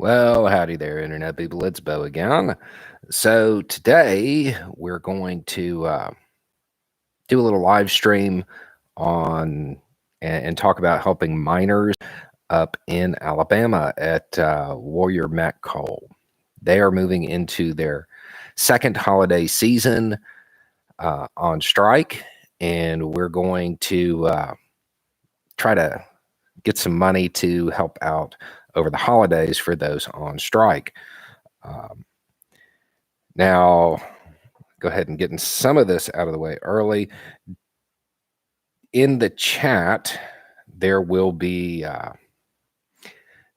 Well, howdy there, Internet people. It's Bo again. So today we're going to do a little live stream on and talk about helping miners up in Alabama at Warrior Met Coal. They are moving into their second holiday season on strike, and we're going to try to get some money to help out over the holidays for those on strike. Now, go ahead and getting some of this out of the way early. In the chat, there will be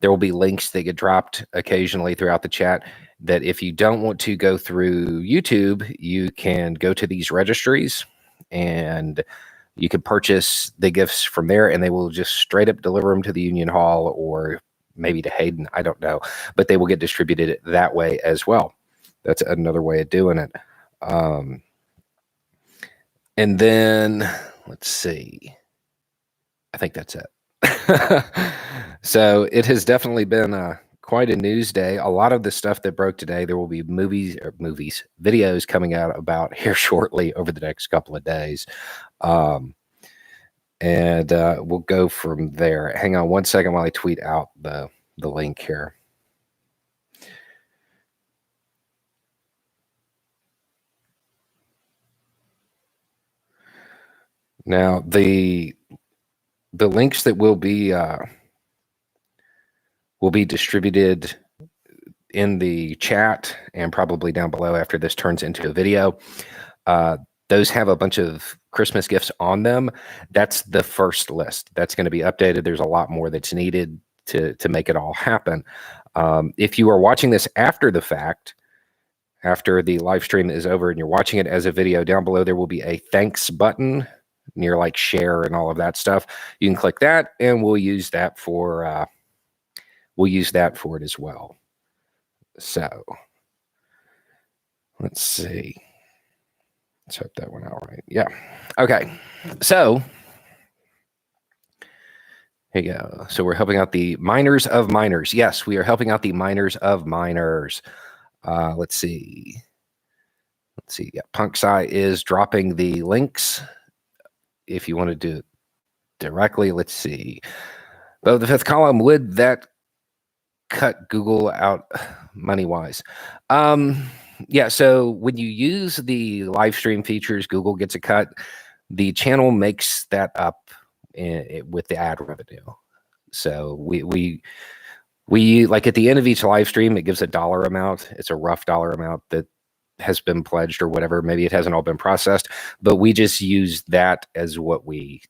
links that get dropped occasionally throughout the chat that if you don't want to go through YouTube, you can go to these registries and you can purchase the gifts from there, and they will just straight up deliver them to the Union Hall or maybe to Hayden. I don't know, but they will get distributed that way as well. That's another way of doing it. And then let's see. I think that's it. So it has definitely been quite a news day. A lot of the stuff that broke today, there will be videos coming out about here shortly over the next couple of days. And we'll go from there. Hang on one second while I tweet out the link here. Now the links that will be distributed in the chat and probably down below after this turns into a video. Those have a bunch of Christmas gifts on them. That's the first list. That's going to be updated. There's a lot more that's needed to make it all happen. If you are watching this after the fact, after the live stream is over and you're watching it as a video, down below there will be a thanks button near like share and all of that stuff. You can click that and we'll use that for it as well. So let's see. Let's hope that went out right. Yeah. Okay. So here you go. So we're helping out the miners of miners. Yes, we are helping out the miners of miners. Let's see. Yeah, PunkSci is dropping the links. If you want to do it directly, let's see. But the fifth column, would that cut Google out money-wise? Yeah, so when you use the live stream features, Google gets a cut. The channel makes that up with the ad revenue. So we like at the end of each live stream, it gives a dollar amount. It's a rough dollar amount that has been pledged or whatever. Maybe it hasn't all been processed, but we just use that as what we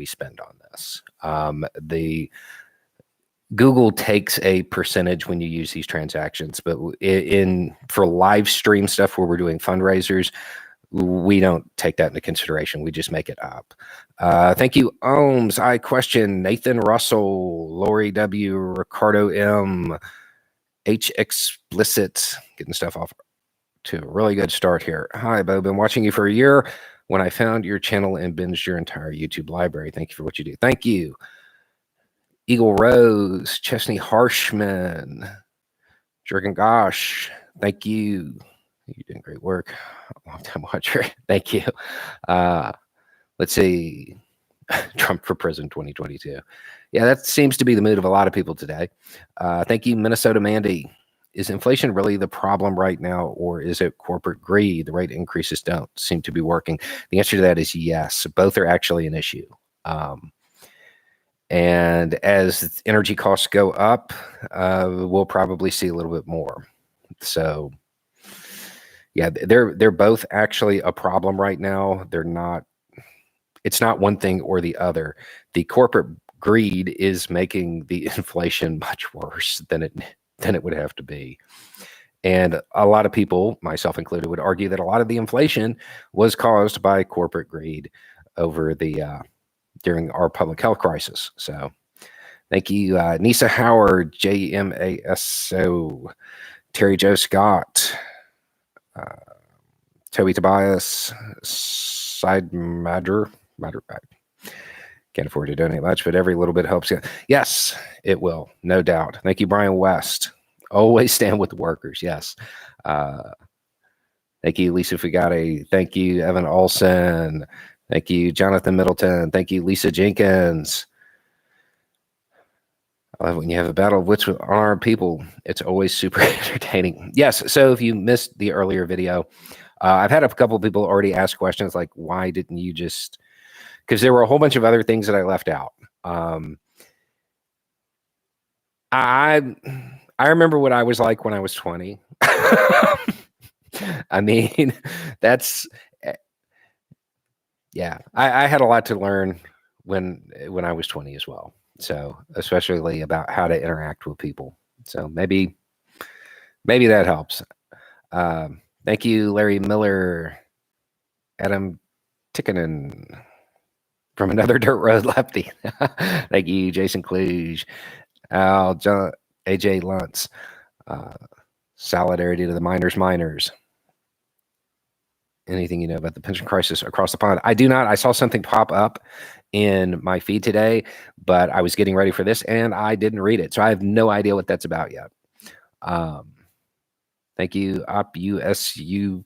spend on this. The Google takes a percentage when you use these transactions, but for live stream stuff where we're doing fundraisers, we don't take that into consideration. We just make it up. Thank you, Ohms. I question Nathan Russell, Lori W, Ricardo M, H explicit, getting stuff off to a really good start here. Hi, Bo. Been watching you for a year. When I found your channel and binged your entire YouTube library. Thank you for what you do. Thank you. Eagle Rose, Chesney Harshman, Jurgen Gosh, thank you. You're doing great work. Long time watcher. Thank you. Let's see. Trump for President 2022. Yeah, that seems to be the mood of a lot of people today. Thank you, Minnesota Mandy. Is inflation really the problem right now, or is it corporate greed? The rate increases don't seem to be working. The answer to that is yes. Both are actually an issue. And as energy costs go up, we'll probably see a little bit more. So yeah, they're both actually a problem right now. They're not, it's not one thing or the other. The corporate greed is making the inflation much worse than it would have to be. And a lot of people, myself included, would argue that a lot of the inflation was caused by corporate greed over the during our public health crisis. So thank you, Nisa Howard, JMASO, Terry Joe Scott, Toby Tobias, Side Madder. Can't afford to donate much, but every little bit helps. Yes, it will, no doubt. Thank you, Brian West. Always stand with the workers. Yes. Uh, thank you, Lisa Fugate. Thank you, Evan Olson. Thank you, Jonathan Middleton. Thank you, Lisa Jenkins. When you have a battle of wits with unarmed people, it's always super entertaining. Yes. So if you missed the earlier video, I've had a couple of people already ask questions like, why didn't you just, because there were a whole bunch of other things that I left out. I remember what I was like when I was 20. I mean, that's, yeah, I had a lot to learn when I was 20 as well. So especially about how to interact with people. So maybe that helps. Thank you, Larry Miller, Adam Tickenen from Another Dirt Road Lefty. Thank you, Jason Kluge, Al, John, AJ Luntz. Solidarity to the miners. Anything you know about the pension crisis across the pond? I do not. I saw something pop up in my feed today, but I was getting ready for this and I didn't read it. So I have no idea what that's about yet. Thank you, OpUSU1.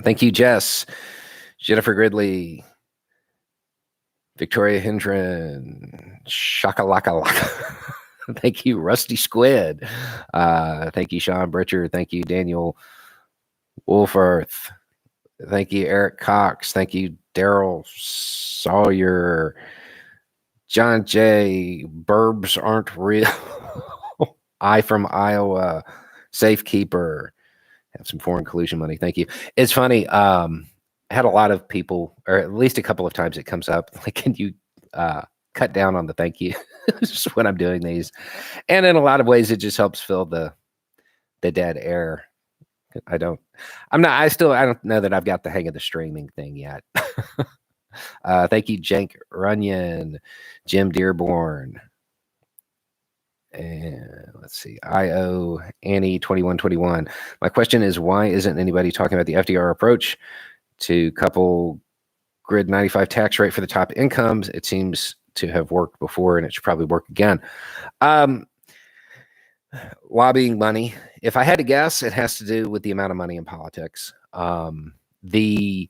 Thank you, Jess, Jennifer Gridley, Victoria Hendren, Shakalaka. Thank you, Rusty Squid. Thank you, Sean Britcher. Thank you, Daniel Wolfirth. Thank you, Eric Cox. Thank you, Daryl Sawyer. John J. Burbs aren't real. I from Iowa. Safekeeper. Have some foreign collusion money. Thank you. It's funny. I had a lot of people, or at least a couple of times it comes up, like, can you cut down on the thank you when I'm doing these? And in a lot of ways, it just helps fill the dead air. I don't know that I've got the hang of the streaming thing yet. Thank you, Jank Runyon, Jim Dearborn. And let's see, IO Annie 2121. My question is, why isn't anybody talking about the FDR approach to couple grid 95 tax rate for the top incomes? It seems to have worked before and it should probably work again. Lobbying money. If I had to guess, it has to do with the amount of money in politics. The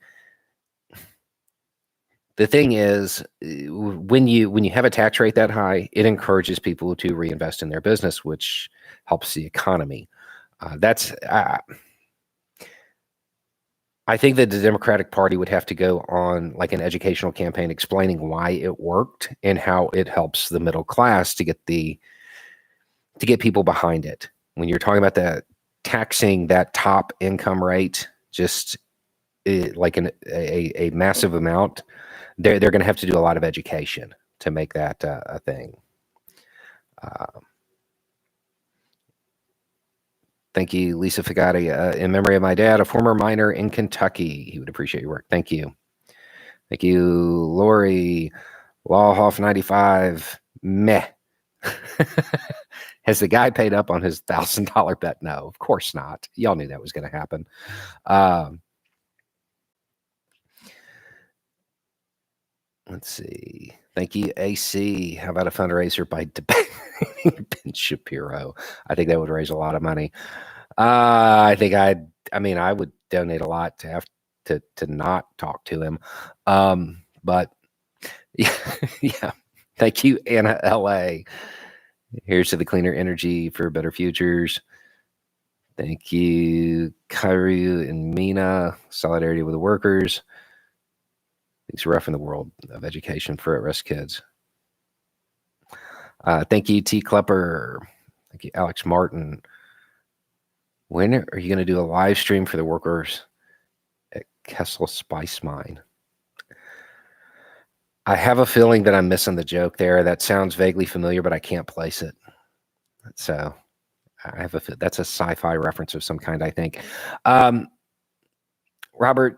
thing is, when you have a tax rate that high, it encourages people to reinvest in their business, which helps the economy. I think that the Democratic Party would have to go on like an educational campaign explaining why it worked and how it helps the middle class to get people behind it. When you're talking about that taxing that top income rate, just like a massive amount, they're going to have to do a lot of education to make that a thing. Thank you, Lisa Fugate. In memory of my dad, a former miner in Kentucky. He would appreciate your work. Thank you. Thank you, Lori. Lawhoff 95. Meh. Has the guy paid up on his $1,000 bet? No, of course not. Y'all knew that was going to happen. Let's see. Thank you, AC. How about a fundraiser by debating Ben Shapiro? I think that would raise a lot of money. I think I would donate a lot to have to not talk to him. But yeah. Thank you, Anna LA. Here's to the cleaner energy for better futures. Thank you, Kyrie and Mina. Solidarity with the workers. Things are rough in the world of education for at-risk kids. Thank you, T. Klepper. Thank you, Alex Martin. When are you going to do a live stream for the workers at Kessel Spice Mine? I have a feeling that I'm missing the joke there. That sounds vaguely familiar, but I can't place it. So I have that's a sci-fi reference of some kind, I think. Robert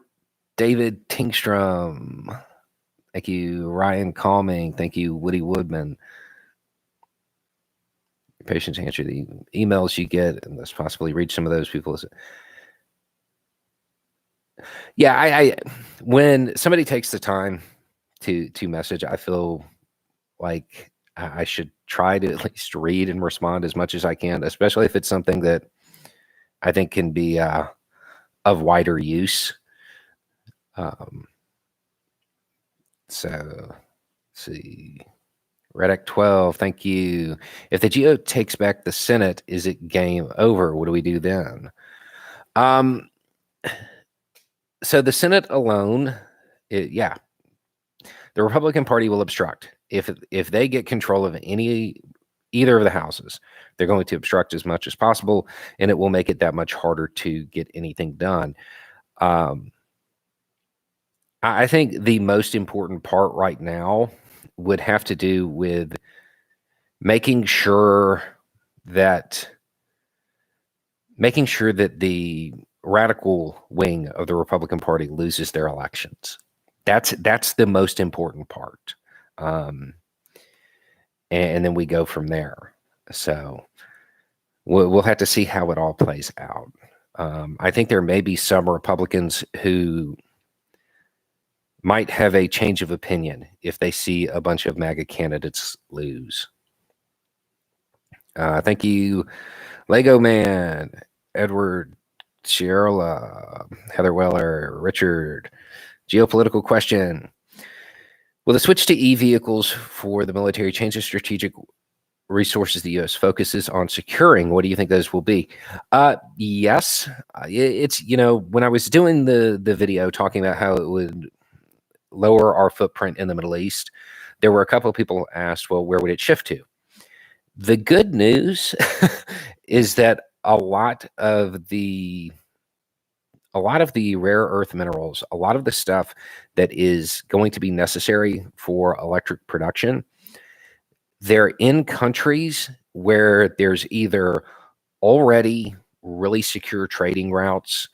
David Tingstrom. Thank you, Ryan Calming. Thank you, Woody Woodman. Your patience to answer the emails you get, and let's possibly reach some of those people. Yeah, I when somebody takes the time to message, I feel like I should try to at least read and respond as much as I can, especially if it's something that I think can be of wider use. So, let's see. Reddick 12, thank you. If the GO takes back the Senate, is it game over? What do we do then? So the Senate alone, yeah, the Republican Party will obstruct. If they get control of either of the houses, they're going to obstruct as much as possible, and it will make it that much harder to get anything done. I think the most important part right now would have to do with making sure that the radical wing of the Republican Party loses their elections. That's the most important part. And then we go from there. So we'll have to see how it all plays out. I think there may be some Republicans who might have a change of opinion if they see a bunch of MAGA candidates lose. Thank you, Lego Man, Edward, Sierra, Heather Weller, Richard. Geopolitical question. Will the switch to e-vehicles for the military change the strategic resources the U.S. focuses on securing? What do you think those will be? Yes. It's, when I was doing the video talking about how it would lower our footprint in the Middle East, there were a couple of people who asked, well, where would it shift to? The good news is that a lot of the rare earth minerals, a lot of the stuff that is going to be necessary for electric production, they're in countries where there's either already really secure trading routes,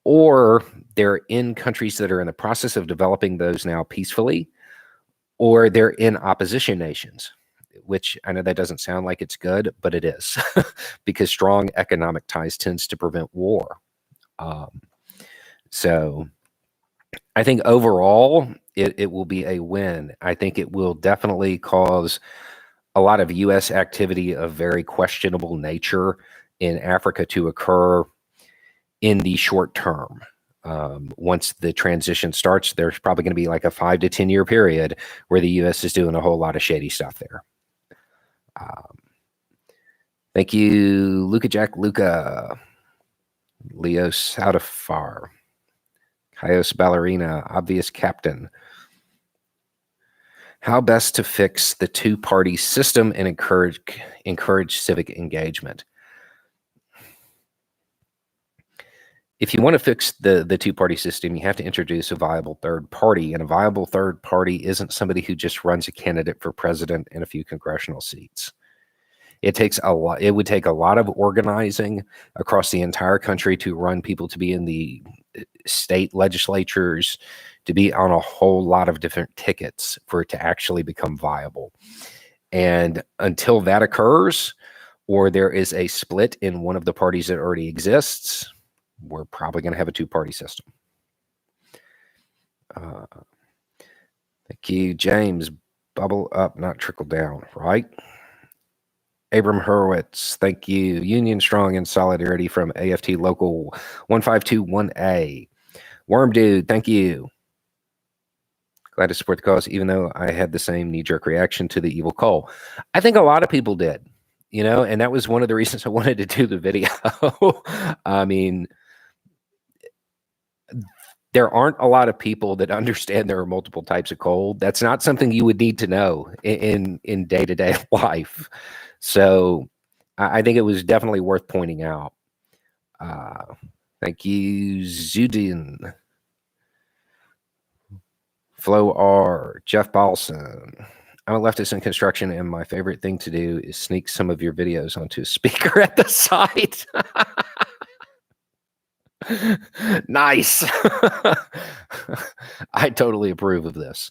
or they're in countries that are in the process of developing those now peacefully, or they're in opposition nations, which I know that doesn't sound like it's good, but it is because strong economic ties tends to prevent war. So I think overall it will be a win. I think it will definitely cause a lot of U.S. activity of very questionable nature in Africa to occur in the short term. Once the transition starts, there's probably going to be like a 5 to 10 year period where the U.S. is doing a whole lot of shady stuff there. Thank you, Luca Jack Luca, Leo Saudafar, Caios Ballerina, Obvious Captain. How best to fix the two-party system and encourage civic engagement? If you want to fix the two-party system, you have to introduce a viable third party, and a viable third party isn't somebody who just runs a candidate for president and a few congressional seats. It would take a lot of organizing across the entire country to run people to be in the state legislatures, to be on a whole lot of different tickets for it to actually become viable. And until that occurs, or there is a split in one of the parties that already exists, we're probably going to have a two-party system. Thank you, James. Bubble up, not trickle down, right? Abram Hurwitz, thank you. Union Strong in Solidarity from AFT Local 1521A. Worm Dude, thank you. Glad to support the cause, even though I had the same knee-jerk reaction to the evil coal. I think a lot of people did, and that was one of the reasons I wanted to do the video. I mean, there aren't a lot of people that understand there are multiple types of coal. That's not something you would need to know in day-to-day life. So I think it was definitely worth pointing out. Thank you, Zudin. Flo R. Jeff Balson. I'm a leftist in construction, and my favorite thing to do is sneak some of your videos onto a speaker at the site. Nice. I totally approve of this.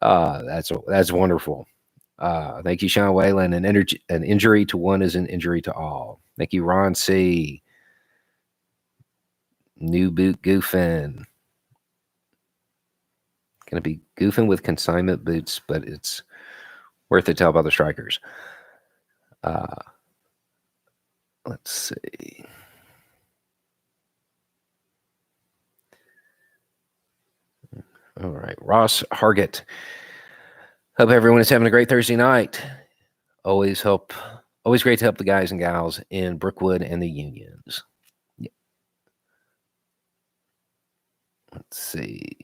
That's wonderful. Thank you, Sean Whalen. An injury to one is an injury to all. Thank you, Ron C. New boot goofing. Going to be goofing with consignment boots, but it's worth it to help other strikers. Let's see. All right, Ross Hargett. Hope everyone is having a great Thursday night. Always great to help the guys and gals in Brookwood and the unions. Yeah. Let's see.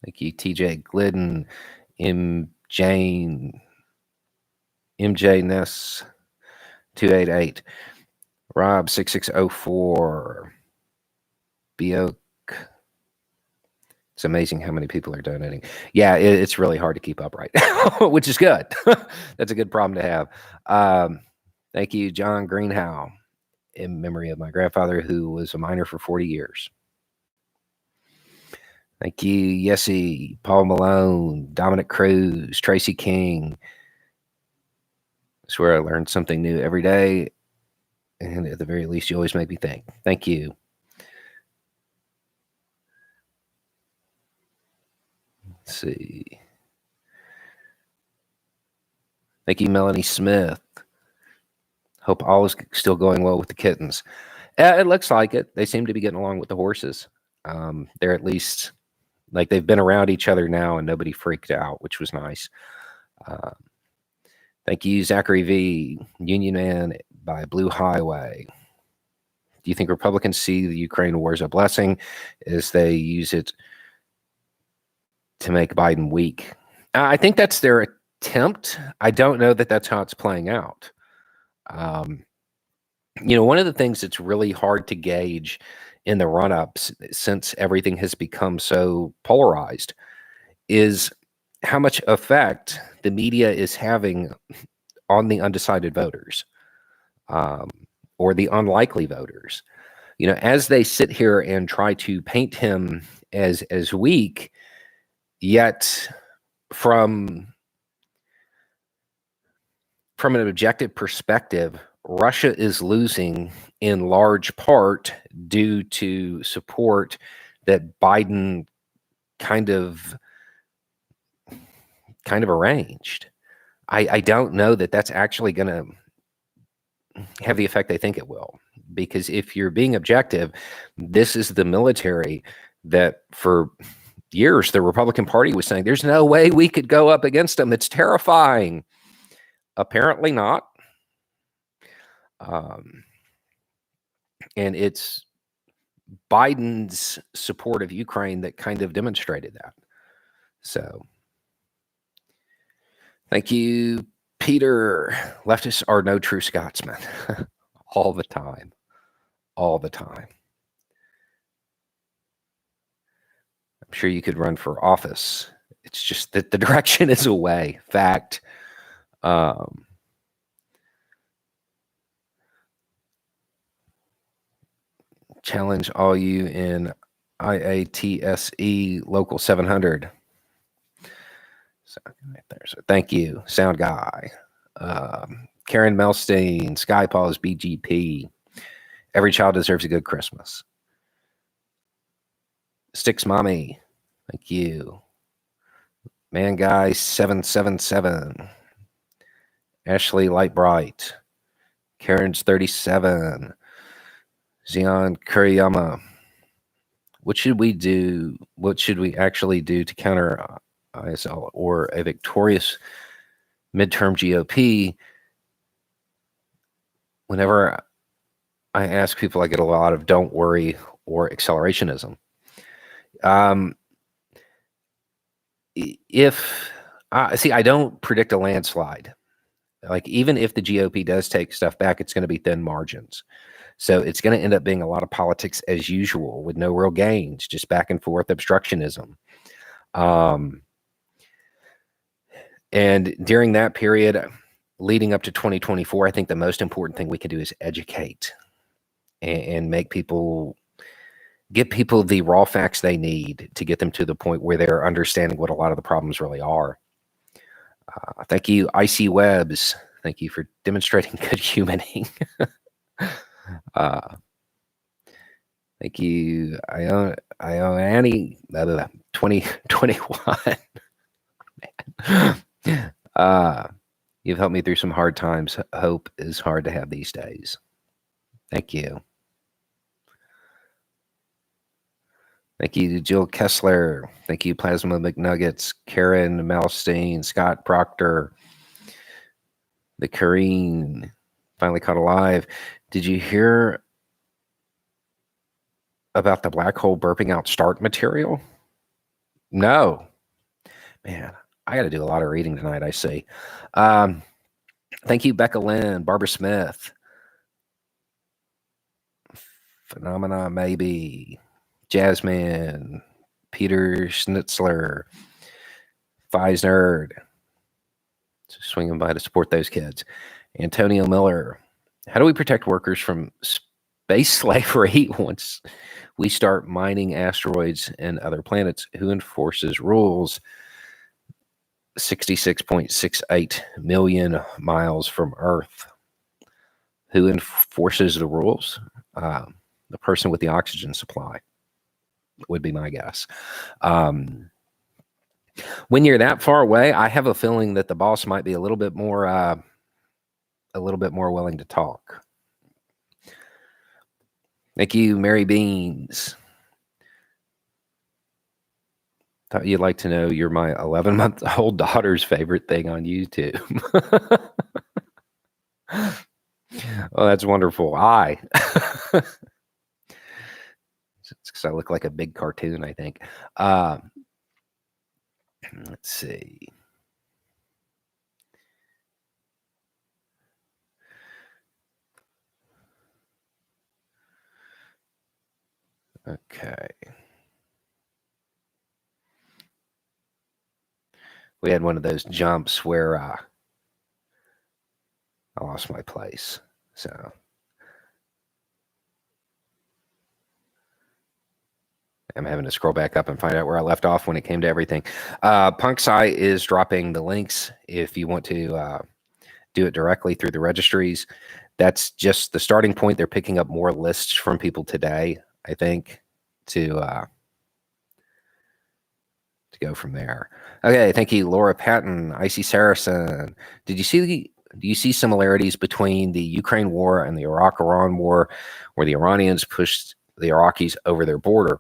Thank you, TJ Glidden, MJ Ness 288, Rob 6604, Bioke. It's amazing how many people are donating. Yeah, it's really hard to keep up right now, which is good. That's a good problem to have. Thank you, John Greenhow, in memory of my grandfather, who was a miner for 40 years. Thank you, Yessie, Paul Malone, Dominic Cruz, Tracy King. I swear I learned something new every day, and at the very least, you always make me think. Thank you. Let's see. Thank you, Melanie Smith. Hope all is still going well with the kittens. It looks like it. They seem to be getting along with the horses. They're at least like they've been around each other now and nobody freaked out, which was nice. Thank you, Zachary V. Union Man by Blue Highway. Do you think Republicans see the Ukraine war as a blessing as they use it to make Biden weak? I think that's their attempt. I don't know that that's how it's playing out. One of the things that's really hard to gauge in the run-ups, since everything has become so polarized, is how much effect the media is having on the undecided voters, or the unlikely voters. As they sit here and try to paint him as weak, yet from an objective perspective, Russia is losing in large part due to support that Biden kind of arranged. I don't know that that's actually going to have the effect they think it will, because if you're being objective, this is the military that for years the Republican Party was saying there's no way we could go up against them. It's terrifying. Apparently not. And it's Biden's support of Ukraine that kind of demonstrated that. So thank you, Peter. Leftists are no true Scotsmen. All the time. All the time. I'm sure you could run for office. It's just that the direction is away. Fact. Challenge all you in IATSE Local 700. So, right there. So thank you, Sound Guy. Karen Melstein, Skypaws BGP. Every child deserves a good Christmas. Sticks Mommy, thank you. Man Guy 777. Ashley Lightbright. Karen's 37. Zion Kuriyama. What should we do? What should we actually do to counter ISL or a victorious midterm GOP? Whenever I ask people, I get a lot of don't worry or accelerationism. I don't predict a landslide. Like, even if the GOP does take stuff back, it's going to be thin margins. So it's going to end up being a lot of politics as usual with no real gains, just back and forth obstructionism. And during that period leading up to 2024, I think the most important thing we can do is educate and make people, get people the raw facts they need to get them to the point where they're understanding what a lot of the problems really are. Thank you, Icy Webs. Thank you for demonstrating good humaning. Thank you, Ioanni 2021. You've helped me through some hard times. Hope is hard to have these days. Thank you. Thank you, Jill Kessler. Thank you, Plasma McNuggets, Karen Malstein, Scott Proctor, the Kareen, finally caught alive. Did you hear about the black hole burping out start material? No. Man, I got to do a lot of reading tonight, I see. Thank you, Becca Lynn, Barbara Smith. Phenomena, maybe. Jasmine, Peter Schnitzler, Fies Nerd. Swinging by to support those kids. Antonio Miller. How do we protect workers from space slavery once we start mining asteroids and other planets? Who enforces rules? 66.68 million miles from Earth. Who enforces the rules? The person with the oxygen supply would be my guess. When you're that far away, I have a feeling that the boss might be a little bit more willing to talk. Thank you, Mary Beans. Thought you'd like to know you're my 11-month-old daughter's favorite thing on YouTube. Oh, that's wonderful. It's because I look like a big cartoon, I think. Let's see. Okay. We had one of those jumps where I lost my place. So I'm having to scroll back up and find out where I left off when it came to everything. PunkSci is dropping the links if you want to do it directly through the registries. That's just the starting point. They're picking up more lists from people today, I think, to go from there. Okay, thank you, Laura Patton, Icy Saracen. Do you see similarities between the Ukraine war and the Iraq-Iran war, where the Iranians pushed the Iraqis over their border?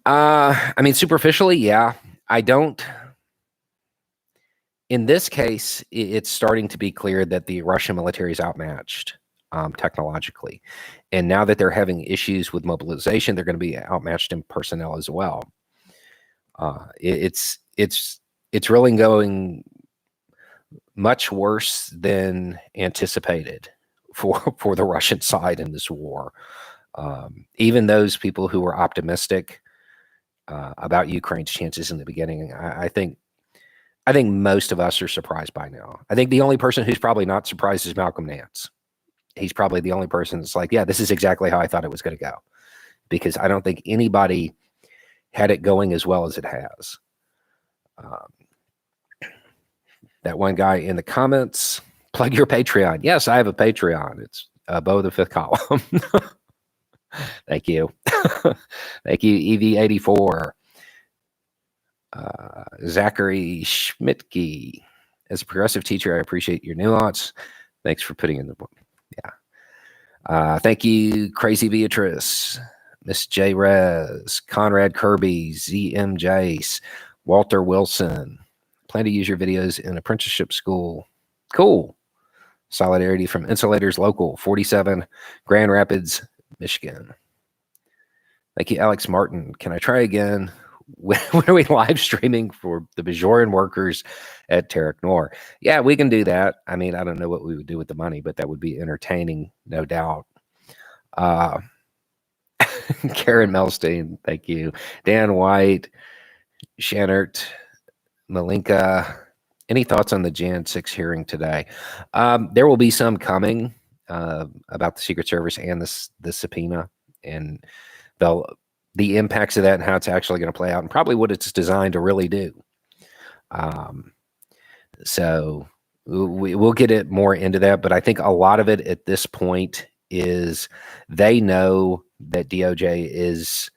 I mean, superficially, yeah. I don't. In this case, it's starting to be clear that the Russian military is outmatched technologically. And now that they're having issues with mobilization, they're going to be outmatched in personnel as well. It's really going much worse than anticipated for the Russian side in this war. Even those people who were optimistic about Ukraine's chances in the beginning, I think most of us are surprised by now. I think the only person who's probably not surprised is Malcolm Nance. He's probably the only person that's like, yeah, this is exactly how I thought it was going to go. Because I don't think anybody had it going as well as it has. That one guy in the comments, plug your Patreon. Yes, I have a Patreon. It's Bo the Fifth Column. Thank you. Thank you, EV84. Zachary Schmidtke. As a progressive teacher, I appreciate your nuance. Thanks for putting in the book. Yeah. Thank you, Crazy Beatrice, Miss J. Rez, Conrad Kirby, ZM Jace, Walter Wilson. Plan to use your videos in apprenticeship school. Cool. Solidarity from Insulators Local, 47, Grand Rapids, Michigan. Thank you, Alex Martin. Can I try again? When are we live streaming for the Bajoran workers at Tarek Noor? Yeah, we can do that. I mean, I don't know what we would do with the money, but that would be entertaining, no doubt. Karen Melstein, thank you. Dan White, Shannert, Malinka. Any thoughts on the Jan 6 hearing today? There will be some coming about the Secret Service and the subpoena, and the impacts of that and how it's actually going to play out, and probably what it's designed to really do. So we'll get it more into that, but I think a lot of it at this point is they know that DOJ is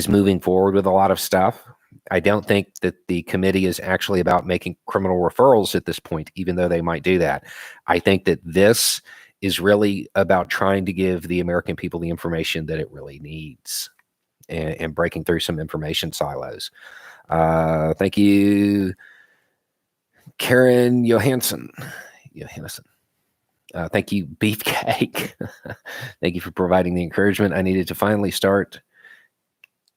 moving forward with a lot of stuff. I don't think that the committee is actually about making criminal referrals at this point, even though they might do that. I think that this is really about trying to give the American people the information that it really needs, and breaking through some information silos. Thank you, Karen Johansson. Thank you, Beefcake. Thank you for providing the encouragement I needed to finally start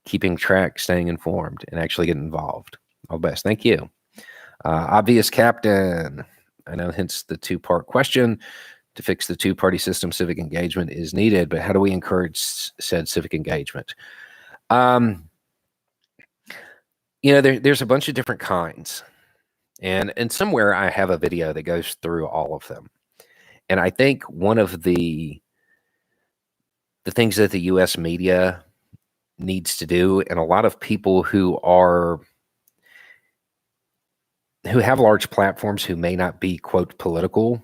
keeping track, staying informed, and actually get involved. All the best. Thank you. Obvious Captain. I know, hence the two-part question. To fix the two-party system, civic engagement is needed, but how do we encourage said civic engagement? You know, there's a bunch of different kinds. And somewhere I have a video that goes through all of them. And I think one of the things that the U.S. media needs to do, and a lot of people who have large platforms who may not be, quote, political,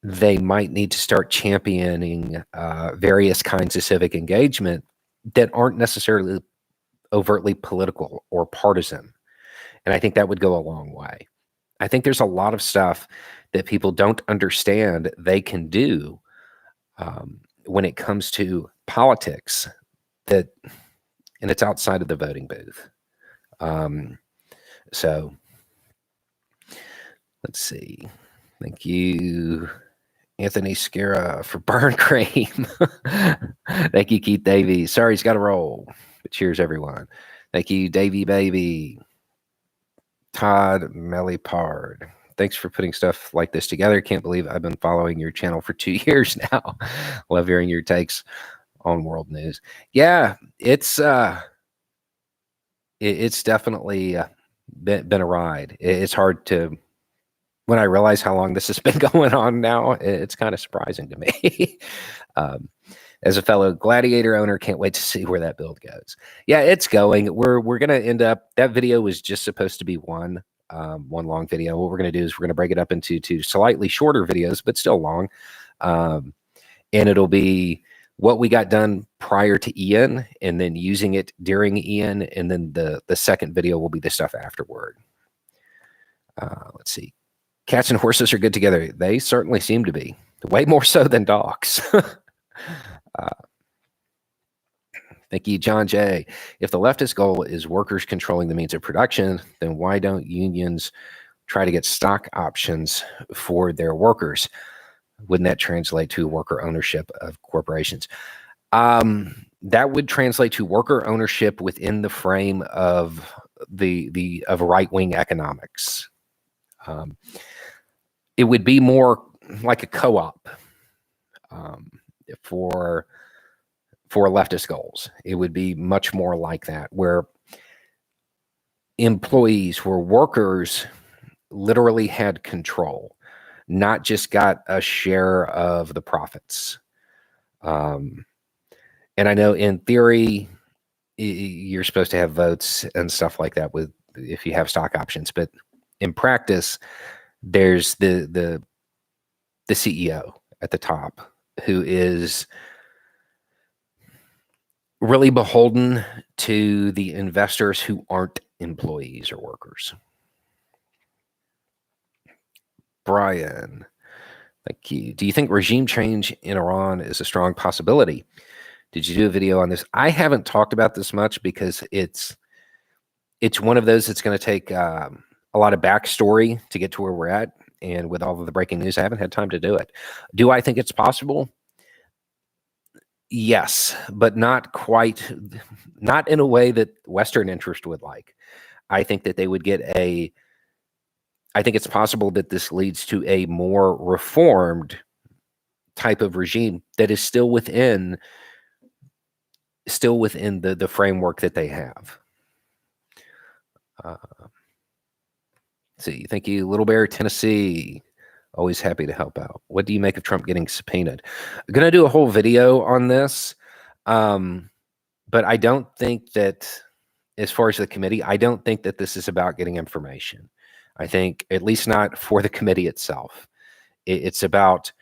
they might need to start championing various kinds of civic engagement that aren't necessarily overtly political or partisan. And I think that would go a long way. I think there's a lot of stuff that people don't understand they can do when it comes to politics, and it's outside of the voting booth. So let's see. Thank you, Anthony Scara, for burn cream. Thank you, Keith Davies. Sorry, he's got to roll. But cheers, everyone. Thank you, Davy Baby. Todd Mellipard. Thanks for putting stuff like this together. Can't believe I've been following your channel for 2 years now. Love hearing your takes on world news. Yeah, it's definitely been a ride. It's hard to, when I realize how long this has been going on now, it's kind of surprising to me. As a fellow Gladiator owner, can't wait to see where that build goes. Yeah, it's going. We're going to end up, that video was just supposed to be one long video. What we're going to do is we're going to break it up into 2 slightly shorter videos, but still long. And it'll be what we got done prior to Ian, and then using it during Ian, and then the second video will be the stuff afterward. Let's see. Cats and horses are good together. They certainly seem to be. Way more so than dogs. Thank you, John J. If the leftist goal is workers controlling the means of production, then why don't unions try to get stock options for their workers? Wouldn't that translate to worker ownership of corporations? That would translate to worker ownership within the frame of of right-wing economics. It would be more like a co-op for leftist goals. It would be much more like that, where employees, where workers literally had control, not just got a share of the profits. And I know in theory, you're supposed to have votes and stuff like that if you have stock options, but in practice, there's the CEO at the top who is really beholden to the investors who aren't employees or workers. Brian, thank you. Do you think regime change in Iran is a strong possibility? Did you do a video on this? I haven't talked about this much because it's one of those that's going to take a lot of backstory to get to where we're at. And with all of the breaking news, I haven't had time to do it. Do I think it's possible? Yes, but not in a way that Western interest would like. I think that they would I think it's possible that this leads to a more reformed type of regime that is still within the framework that they have. See, thank you, Little Bear, Tennessee. Always happy to help out. What do you make of Trump getting subpoenaed? I'm going to do a whole video on this. But I don't think that, as far as the committee, I don't think that this is about getting information. I think, at least not for the committee itself. It's about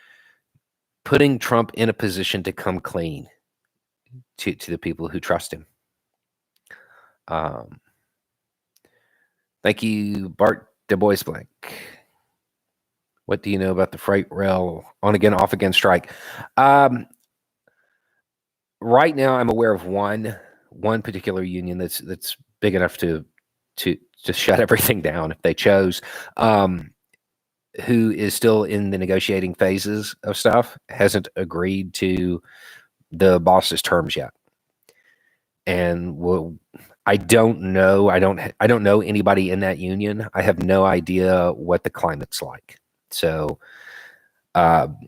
putting Trump in a position to come clean to the people who trust him. Thank you, Bart Du Bois Blank. What do you know about the freight rail on again, off again strike? Right now, I'm aware of one particular union that's big enough to shut everything down if they chose. Who is still in the negotiating phases of stuff, hasn't agreed to the boss's terms yet. And I don't know. I don't know anybody in that union. I have no idea what the climate's like. So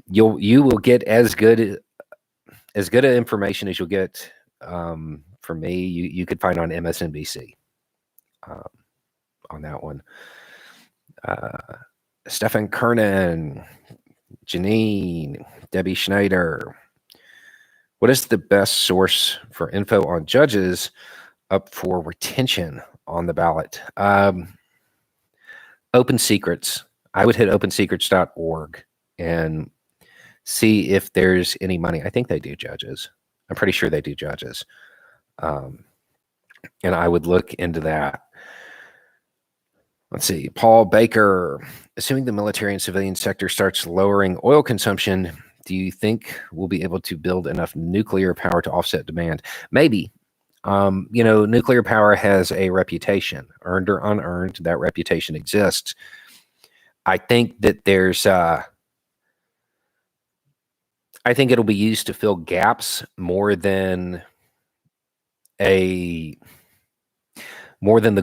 you will get as good information as you'll get from me. You could find on MSNBC on that one. Stefan Kernan, Janine, Debbie Schneider. What is the best source for info on judges up for retention on the ballot? Open Secrets. I would hit opensecrets.org and see if there's any money. I think they do judges. I'm pretty sure they do judges. And I would look into that. Let's see. Paul Baker, assuming the military and civilian sector starts lowering oil consumption, do you think we'll be able to build enough nuclear power to offset demand? Maybe. Nuclear power has a reputation, earned or unearned. That reputation exists. I think that I think it'll be used to fill gaps more than the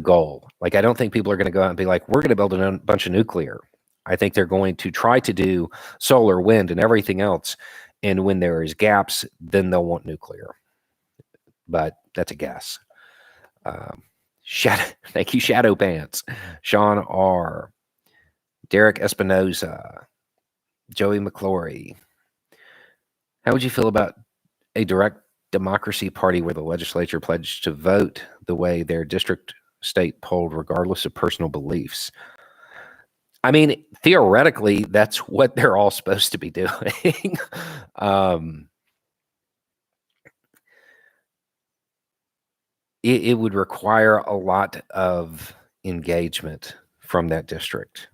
goal. Like, I don't think people are going to go out and be like, we're going to build a bunch of nuclear. I think they're going to try to do solar, wind, and everything else. And when there is gaps, then they'll want nuclear. But that's a guess. Thank you, Shadow Pants. Sean R. Derek Espinoza. Joey McClory. How would you feel about a direct democracy party where the legislature pledged to vote the way their district state polled, regardless of personal beliefs? I mean, theoretically, that's what they're all supposed to be doing. It would require a lot of engagement from that district.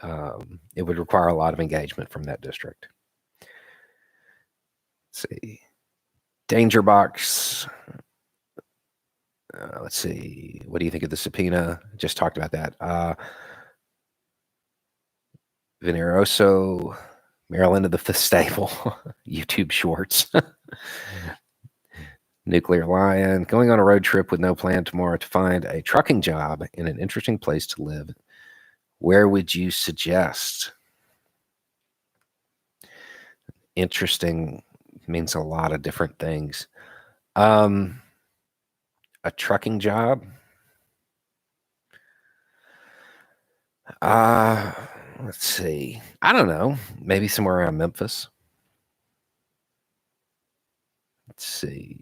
It would require a lot of engagement from that district. Let's see. Danger Box. Let's see. What do you think of the subpoena? Just talked about that. Veneroso, Maryland of the Fifth Stable, YouTube Shorts. Nuclear Lion, going on a road trip with no plan tomorrow to find a trucking job in an interesting place to live. Where would you suggest? Interesting means a lot of different things. A trucking job? Let's see. I don't know. Maybe somewhere around Memphis. Let's see.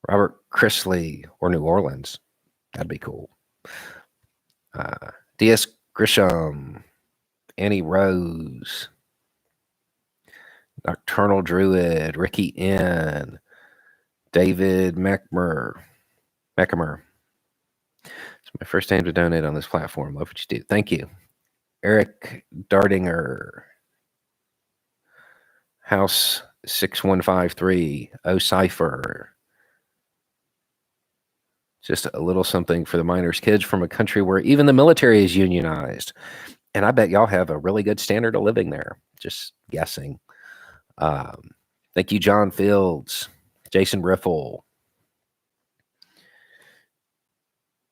Robert Chrisley or New Orleans. That'd be cool. D.S. Grisham. Annie Rose. Nocturnal Druid. Ricky N. David Meckmer. It's my first time to donate on this platform. Love what you do. Thank you. Eric Dardinger. House 6153. O Cipher. Just a little something for the miners' kids from a country where even the military is unionized. And I bet y'all have a really good standard of living there. Just guessing. Thank you, John Fields. Jason Riffle.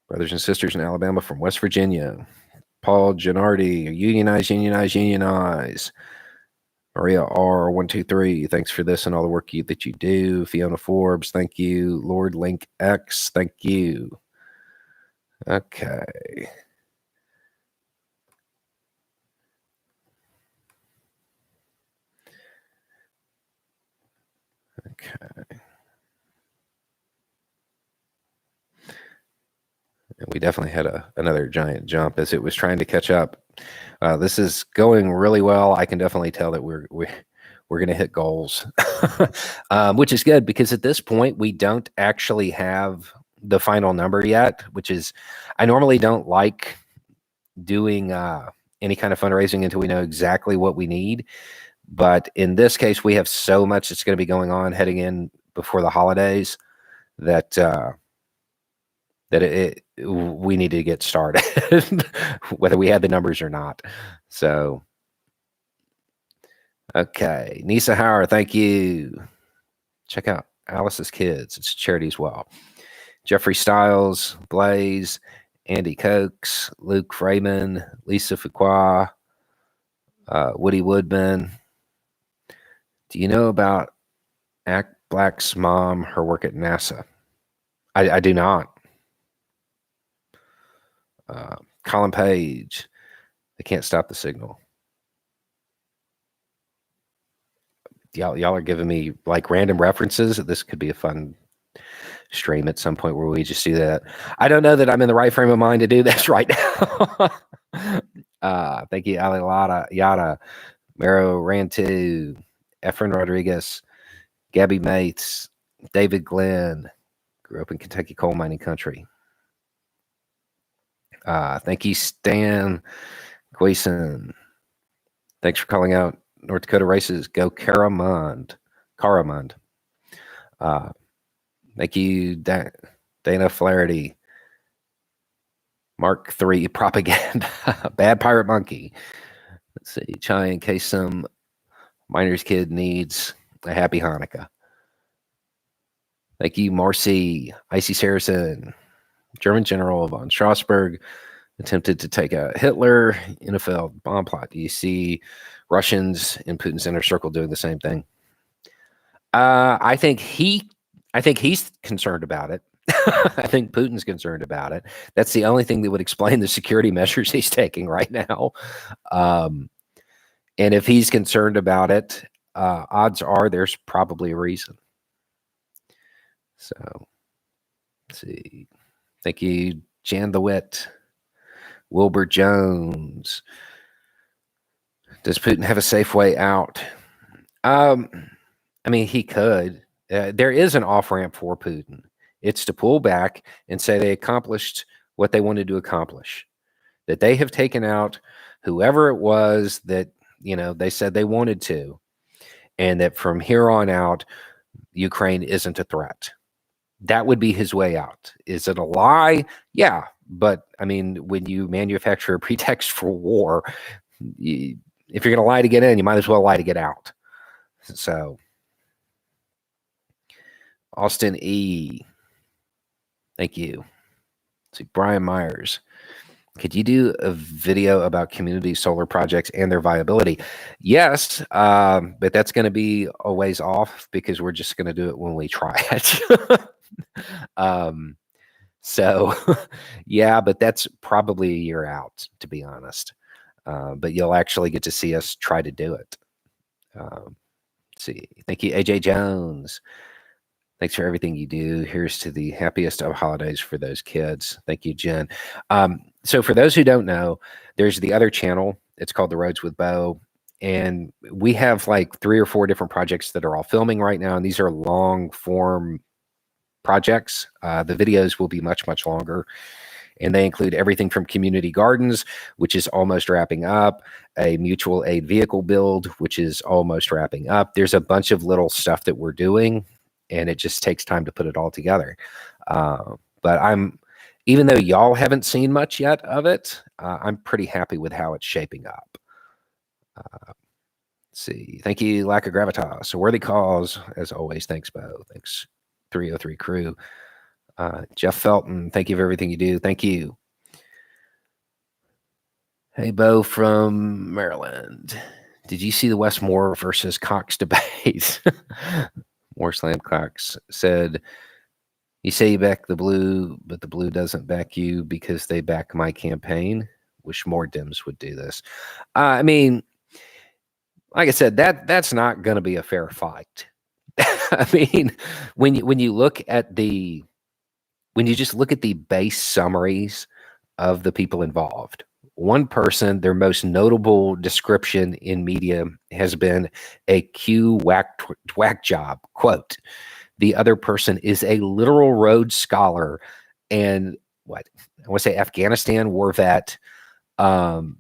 Brothers and sisters in Alabama from West Virginia. Paul Gennardi. Unionize. Maria R123, thanks for this and all the work that you do. Fiona Forbes, thank you. Lord Link X, thank you. Okay. And we definitely had another giant jump as it was trying to catch up. This is going really well. I can definitely tell that we're going to hit goals, which is good because at this point we don't actually have the final number yet, which is, I normally don't like doing any kind of fundraising until we know exactly what we need. But in this case, we have so much that's going to be going on heading in before the holidays that we need to get started, whether we had the numbers or not. So, okay, Nisa Hauer, thank you. Check out Alice's Kids. It's a charity as well. Jeffrey Stiles, Blaze, Andy Cokes, Luke Freeman, Lisa Fuqua, Woody Woodman. Do you know about Act Black's mom, her work at NASA? I do not. Colin Page, they can't stop the signal. Y'all are giving me like random references. This could be a fun stream at some point where we just do that. I don't know that I'm in the right frame of mind to do this right now. Thank you, Ali Yada, Mero Rantu, Efren Rodriguez, Gabby Mates, David Glenn, grew up in Kentucky coal mining country. Thank you, Stan Quason. Thanks for calling out North Dakota races. Go Caramond. Thank you, Dana Flaherty. Mark III propaganda. Bad Pirate Monkey. Let's see. Chai, in case some miner's kid needs a happy Hanukkah. Thank you, Marcy. Icy Saracen. German General von Strasbourg attempted to take out Hitler in a failed bomb plot. Do you see Russians in Putin's inner circle doing the same thing? I think he's concerned about it. I think Putin's concerned about it. That's the only thing that would explain the security measures he's taking right now. And if he's concerned about it, odds are there's probably a reason. So, let's see. Thank you, Jan the Wit. Wilbur Jones. Does Putin have a safe way out? I mean, he could. There is an off-ramp for Putin. It's to pull back and say they accomplished what they wanted to accomplish, that they have taken out whoever it was that, they said they wanted to, and that from here on out, Ukraine isn't a threat. That would be his way out. Is it a lie? Yeah. But I mean, when you manufacture a pretext for war, if you're going to lie to get in, you might as well lie to get out. So, Austin E. Thank you. Let's see, Brian Myers. Could you do a video about community solar projects and their viability? Yes, but that's going to be a ways off because we're just going to do it when we try it. So, yeah, but that's probably a year out, to be honest. But you'll actually get to see us try to do it. Let's see. Thank you, AJ Jones. Thanks for everything you do. Here's to the happiest of holidays for those kids. Thank you, Jen. So for those who don't know, there's the other channel. It's called The Roads with Bo. And we have like 3 or 4 different projects that are all filming right now. And these are long form projects. The videos will be much, much longer. And they include everything from community gardens, which is almost wrapping up, a mutual aid vehicle build, which is almost wrapping up. There's a bunch of little stuff that we're doing, and it just takes time to put it all together. But even though y'all haven't seen much yet of it, I'm pretty happy with how it's shaping up. Let's see. Thank you, Lack of Gravitas. A worthy cause, as always. Thanks, Bo. Thanks, 303 crew. Jeff Felton, thank you for everything you do. Thank you. Hey, Bo from Maryland. Did you see the Wes Moore versus Cox debate? Moore Slam Cox said, you say you back the blue, but the blue doesn't back you because they back my campaign. Wish more Dems would do this. I mean, like I said, that's not going to be a fair fight. I mean, when you look at when you just look at the base summaries of the people involved, one person, their most notable description in media has been a Q whack job, quote. The other person is a literal Rhodes Scholar and what I want to say Afghanistan war vet.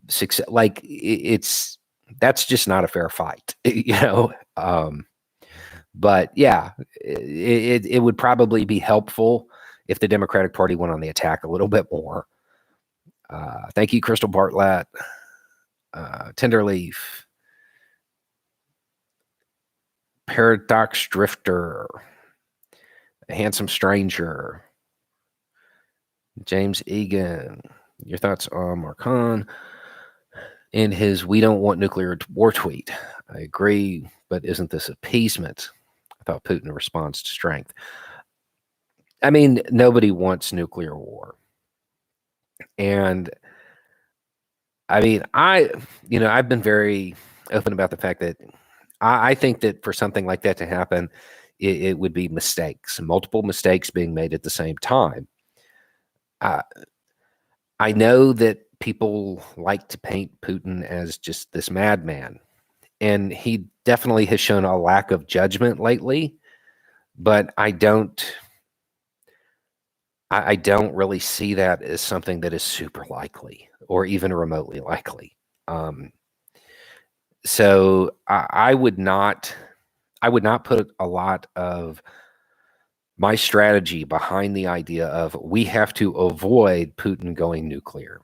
Success, like it's that's just not a fair fight, you know. But yeah, it would probably be helpful if the Democratic Party went on the attack a little bit more. Thank you, Crystal Bartlett, Tenderleaf, Paradox Drifter, Handsome Stranger, James Egan. Your thoughts on Marcon in his "We don't want nuclear war" tweet? I agree, but isn't this appeasement? I thought Putin responds to strength. I mean, nobody wants nuclear war. And I mean, I've been very open about the fact that I think that for something like that to happen, it would be mistakes, multiple mistakes being made at the same time. I know that people like to paint Putin as just this madman, and he definitely has shown a lack of judgment lately, but I don't really see that as something that is super likely or even remotely likely. So I would not put a lot of my strategy behind the idea of we have to avoid Putin going nuclear,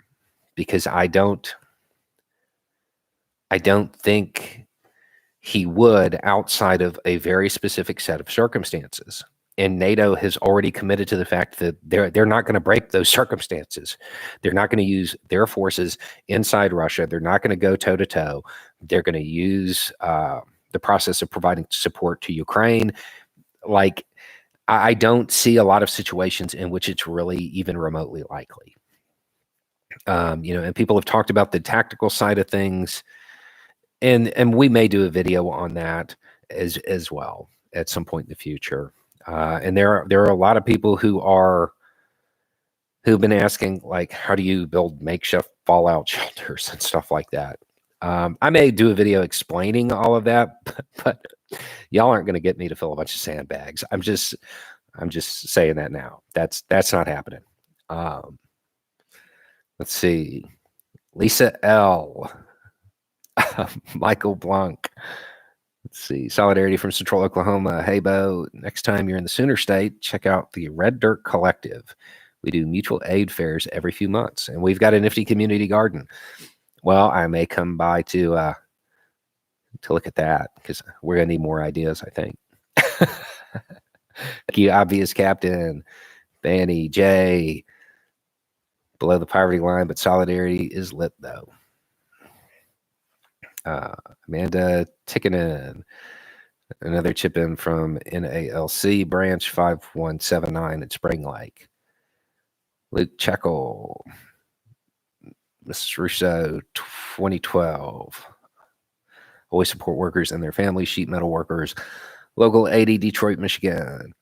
because I don't think he would outside of a very specific set of circumstances. And NATO has already committed to the fact that they're not going to break those circumstances. They're not going to use their forces inside Russia. They're not going to go toe to toe. They're going to use the process of providing support to Ukraine. Like, I don't see a lot of situations in which it's really even remotely likely. And people have talked about the tactical side of things, and we may do a video on that as well at some point in the future. And there are a lot of people who've been asking, like, how do you build makeshift fallout shelters and stuff like that. I may do a video explaining all of that, but y'all aren't going to get me to fill a bunch of sandbags. I'm just saying that now. That's not happening. Let's see. Lisa L. Michael Blanc. Let's see. Solidarity from Central Oklahoma. Hey, Bo, next time you're in the Sooner State, check out the Red Dirt Collective. We do mutual aid fairs every few months, and we've got a nifty community garden. Well, I may come by to look at that, because we're going to need more ideas, I think. Thank you, Obvious Captain, Banny, Jay. Below the poverty line, but solidarity is lit, though. Amanda Tickenen, another chip in from NALC branch 5179 at Spring Lake. Luke Checkle, Mrs. Russo, 2012. Always support workers and their families, sheet metal workers. Local 80, Detroit, Michigan.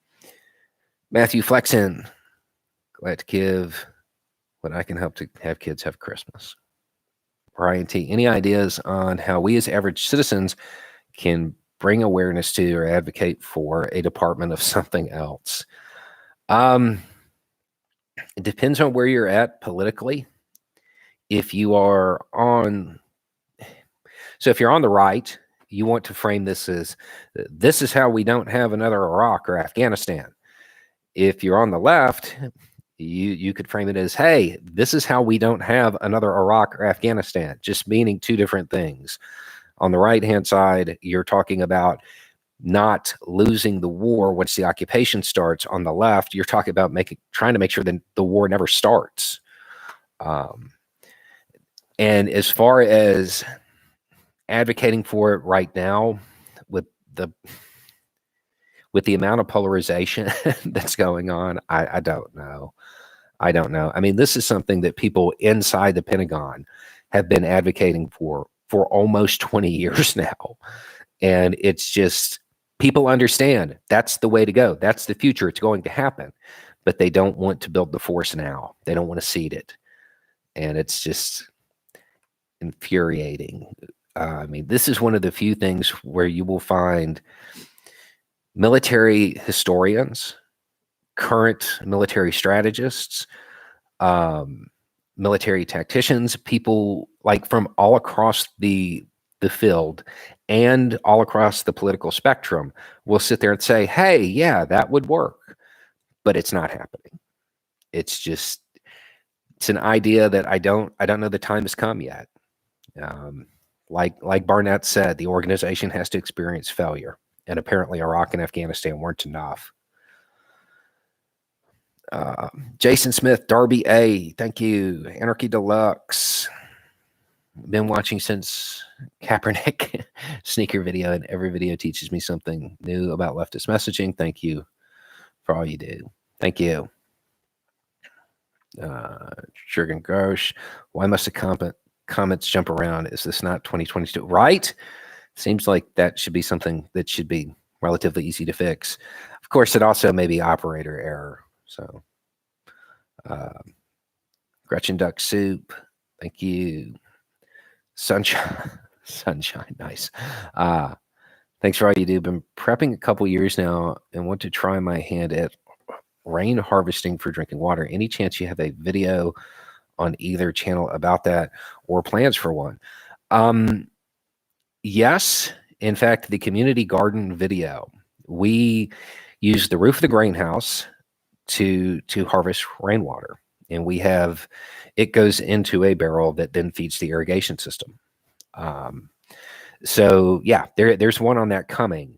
Matthew Flexen, glad to give what I can help to have kids have Christmas. Brian T, any ideas on how we as average citizens can bring awareness to or advocate for a department of something else? It depends on where you're at politically. If you're on the right, you want to frame this as, this is how we don't have another Iraq or Afghanistan. If you're on the left, you could frame it as, hey, this is how we don't have another Iraq or Afghanistan, just meaning two different things. On the right-hand side, you're talking about not losing the war once the occupation starts. On the left, you're talking about trying to make sure that the war never starts. And as far as advocating for it right now, with the amount of polarization that's going on, I don't know. I don't know. I mean, this is something that people inside the Pentagon have been advocating for almost 20 years now. And it's just, people understand that's the way to go. That's the future. It's going to happen. But they don't want to build the force now. They don't want to seed it. And it's just infuriating. I mean, this is one of the few things where you will find military historians, current military strategists, military tacticians, people like from all across the field and all across the political spectrum will sit there and say, hey, yeah, that would work, but it's not happening. It's just, it's an idea that I don't know the time has come yet. Like Barnett said, the organization has to experience failure, and apparently Iraq and Afghanistan weren't enough. Jason Smith, Darby A, thank you. Anarchy Deluxe, been watching since Kaepernick sneaker video, and every video teaches me something new about leftist messaging. Thank you for all you do. Thank you. Jurgen Grosch, why must the comments jump around? Is this not 2022? Right? Seems like that should be something that should be relatively easy to fix. Of course, it also may be operator error. So, Gretchen Duck Soup, thank you. Sunshine, nice. Thanks for all you do. Been prepping a couple years now and want to try my hand at rain harvesting for drinking water. Any chance you have a video on either channel about that or plans for one? Yes. In fact, the community garden video, we use the roof of the greenhouse to harvest rainwater, and we have, it goes into a barrel that then feeds the irrigation system. So yeah, there's one on that coming.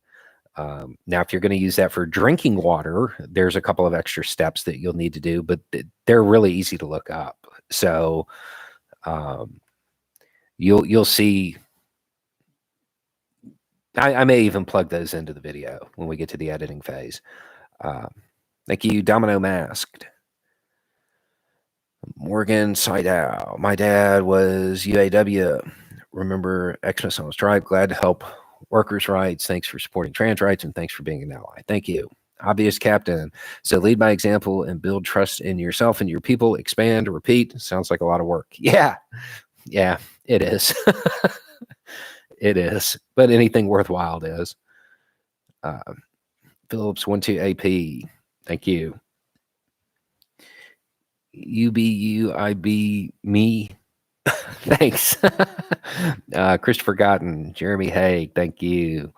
Now, if you're going to use that for drinking water, there's a couple of extra steps that you'll need to do, but they're really easy to look up. So you'll see. I may even plug those into the video when we get to the editing phase. Thank you, Domino Masked. Morgan Seidel. My dad was UAW. Remember Xmas on his tribe. Glad to help workers' rights. Thanks for supporting trans rights, and thanks for being an ally. Thank you. Obvious Captain. So lead by example and build trust in yourself and your people. Expand, repeat. Sounds like a lot of work. Yeah, it is. It is. But anything worthwhile is. Phillips 12 AP. Thank you. UBUIB me. Thanks. Christopher Gotten, Jeremy Haig, thank you.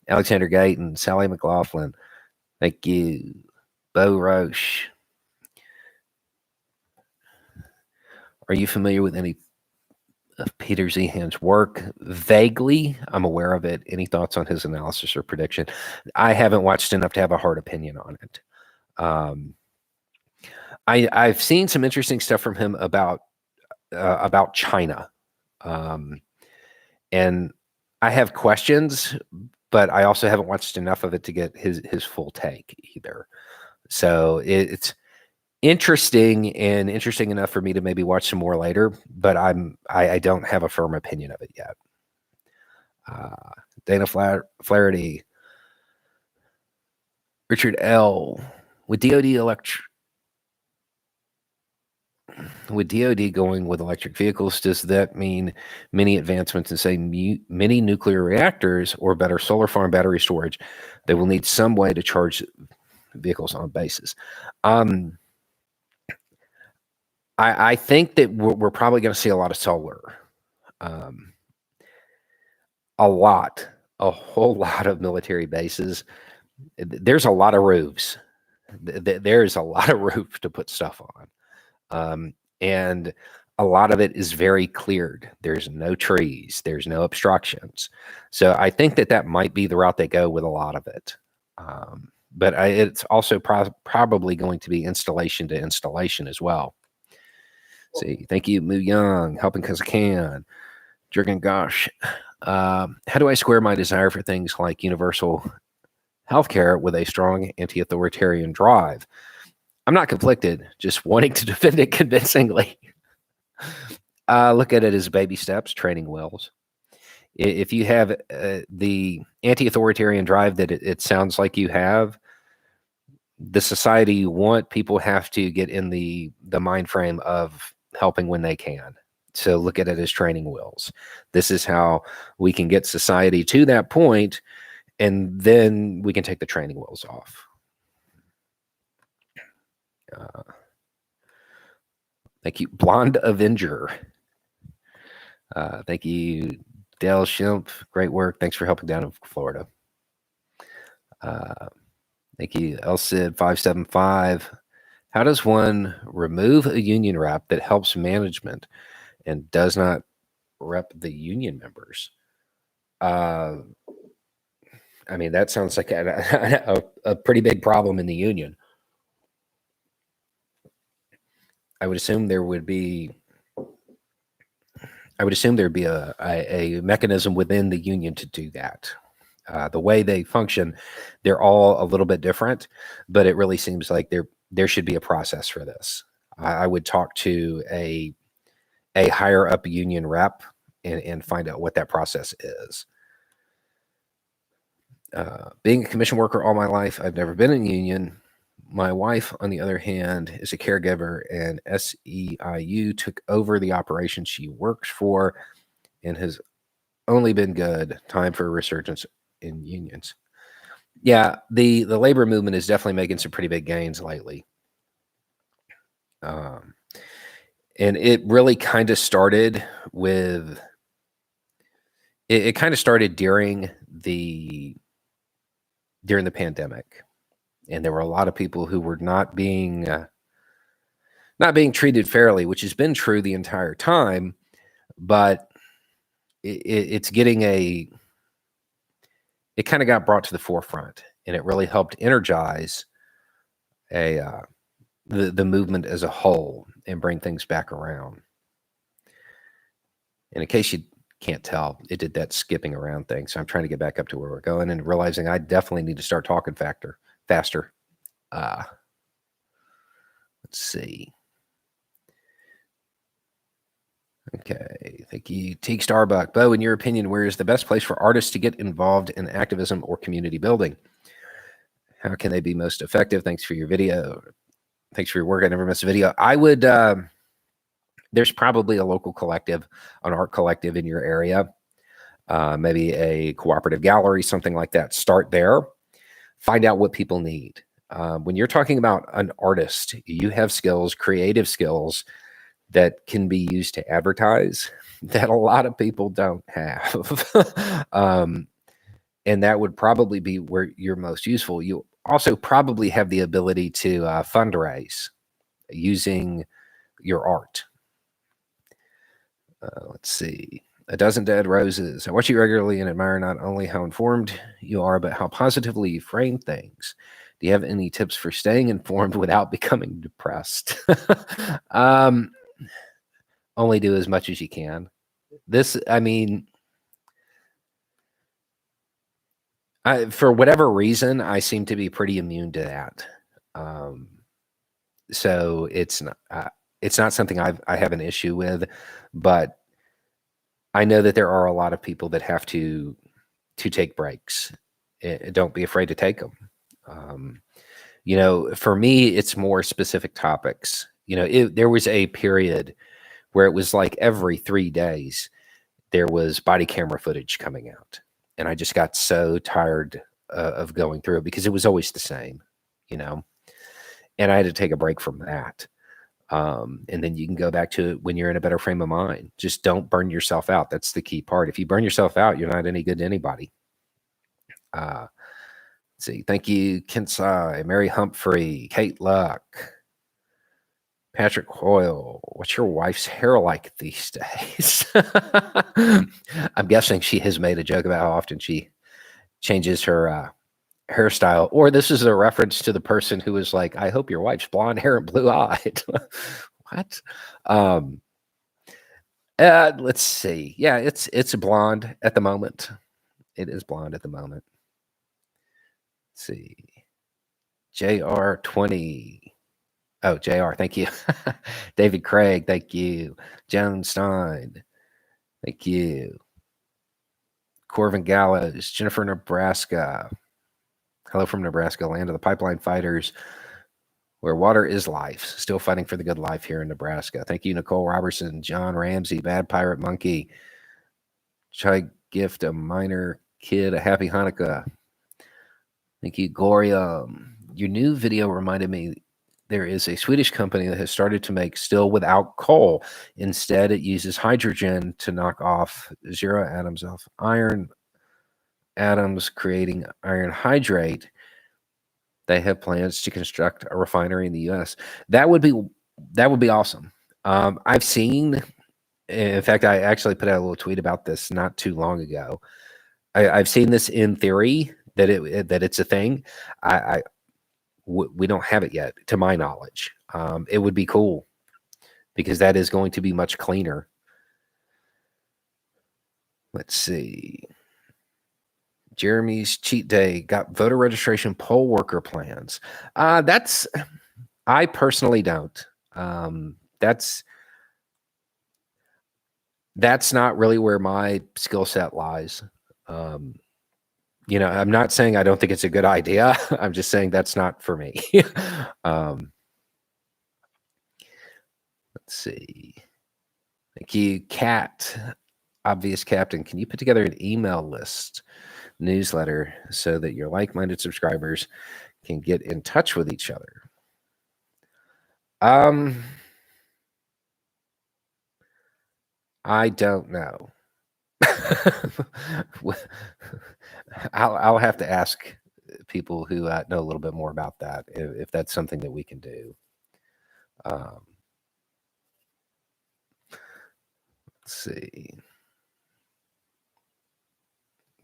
Alexander Gayton, Sally McLaughlin, thank you. Bo Roche. Are you familiar with any of Peter Zehan's work? Vaguely, I'm aware of it. Any thoughts on his analysis or prediction? I haven't watched enough to have a hard opinion on it. I've seen some interesting stuff from him about China, and I have questions, but I also haven't watched enough of it to get his full take either. So it's interesting and interesting enough for me to maybe watch some more later, but I don't have a firm opinion of it yet. Dana Flaherty, Richard L. With DoD going with electric vehicles, does that mean many advancements in, say, mini nuclear reactors or better solar farm battery storage? They will need some way to charge vehicles on bases. I think that we're probably going to see a lot of solar. A whole lot of military bases. There's a lot of roofs. There's a lot of roof to put stuff on. And a lot of it is very cleared. There's no trees. There's no obstructions. So I think that might be the route they go with a lot of it. But it's also probably going to be installation to installation as well. See, thank you, Moo Young, helping because I can. Jurgen Gosh, how do I square my desire for things like universal healthcare with a strong anti-authoritarian drive? I'm not conflicted, just wanting to defend it convincingly. Look at it as baby steps, training wheels. If you have the anti-authoritarian drive that it sounds like you have, the society you want, people have to get in the mind frame of helping when they can. So look at it as training wheels. This is how we can get society to that point and then we can take the training wheels off. Thank you, Blonde Avenger. Thank you, Dale Shimp. Great work. Thanks for helping down in Florida. Thank you, LCID575. How does one remove a union rep that helps management and does not rep the union members? I mean, that sounds like a pretty big problem in the union. I would assume there'd be a mechanism within the union to do that. The way they function, they're all a little bit different, but it really seems like there should be a process for this. I would talk to a higher up union rep and find out what that process is. Being a commission worker all my life, I've never been in a union. My wife, on the other hand, is a caregiver, and SEIU took over the operation she works for and has only been good. Time for a resurgence in unions. Yeah, the labor movement is definitely making some pretty big gains lately. And it really kind of started with, it kind of started during the pandemic. And there were a lot of people who were not being treated fairly, which has been true the entire time, but it's getting it kind of got brought to the forefront, and it really helped energize the movement as a whole and bring things back around. And in case you can't tell, it did that skipping around thing. So I'm trying to get back up to where we're going and realizing I definitely need to start talking faster. Let's see. Okay, thank you, Teague Starbuck. Bo, in your opinion, where is the best place for artists to get involved in activism or community building? How can they be most effective? Thanks for your video. Thanks for your work. I never miss a video. I would, there's probably a local collective, an art collective in your area, maybe a cooperative gallery, something like that. Start there. Find out what people need. When you're talking about an artist, you have skills, creative skills that can be used to advertise that a lot of people don't have. And that would probably be where you're most useful. You also probably have the ability to fundraise using your art. Let's see. A Dozen Dead Roses. I watch you regularly and admire not only how informed you are, but how positively you frame things. Do you have any tips for staying informed without becoming depressed? Only do as much as you can. I mean, for whatever reason, I seem to be pretty immune to that. So it's not something I have an issue with, but I know that there are a lot of people that have to take breaks. Don't be afraid to take them. You know, for me, it's more specific topics. You know, there was a period where it was like every 3 days there was body camera footage coming out, and I just got so tired of going through it because it was always the same, you know, and I had to take a break from that. And then you can go back to it when you're in a better frame of mind. Just don't burn yourself out. That's the key part. If you burn yourself out, you're not any good to anybody. Let's see. Thank you, Kensai, Mary Humphrey, Kate Luck, Patrick Hoyle. What's your wife's hair like these days? I'm guessing she has made a joke about how often she changes her hairstyle, or this is a reference to the person who was like, I hope your wife's blonde hair and blue eyed. What? Let's see. Yeah, it's blonde at the moment. It is blonde at the moment. Let's see. JR20. Oh, JR, thank you. David Craig, thank you. Joan Stein, thank you. Corvin Gallows, Jennifer, Nebraska. Hello from Nebraska, land of the pipeline fighters, where water is life. Still fighting for the good life here in Nebraska. Thank you, Nicole Robertson, John Ramsey, Bad Pirate Monkey. Try gift a minor kid a happy Hanukkah. Thank you, Gloria. Your new video reminded me there is a Swedish company that has started to make steel without coal. Instead, it uses hydrogen to knock off zero atoms of iron atoms, creating iron hydrate. They have plans to construct a refinery in the U.S. That would be awesome. I've seen. In fact, I actually put out a little tweet about this not too long ago. I've seen this in theory that it's a thing. We don't have it yet, to my knowledge. It would be cool because that is going to be much cleaner. Let's see. Jeremy's cheat day got voter registration poll worker plans. I personally don't. That's not really where my skill set lies. I'm not saying I don't think it's a good idea. I'm just saying that's not for me. Let's see. Thank you, Cat. Obvious Captain. Can you put together an email list newsletter so that your like-minded subscribers can get in touch with each other? I don't know. I'll have to ask people who know a little bit more about that if that's something that we can do. Let's see.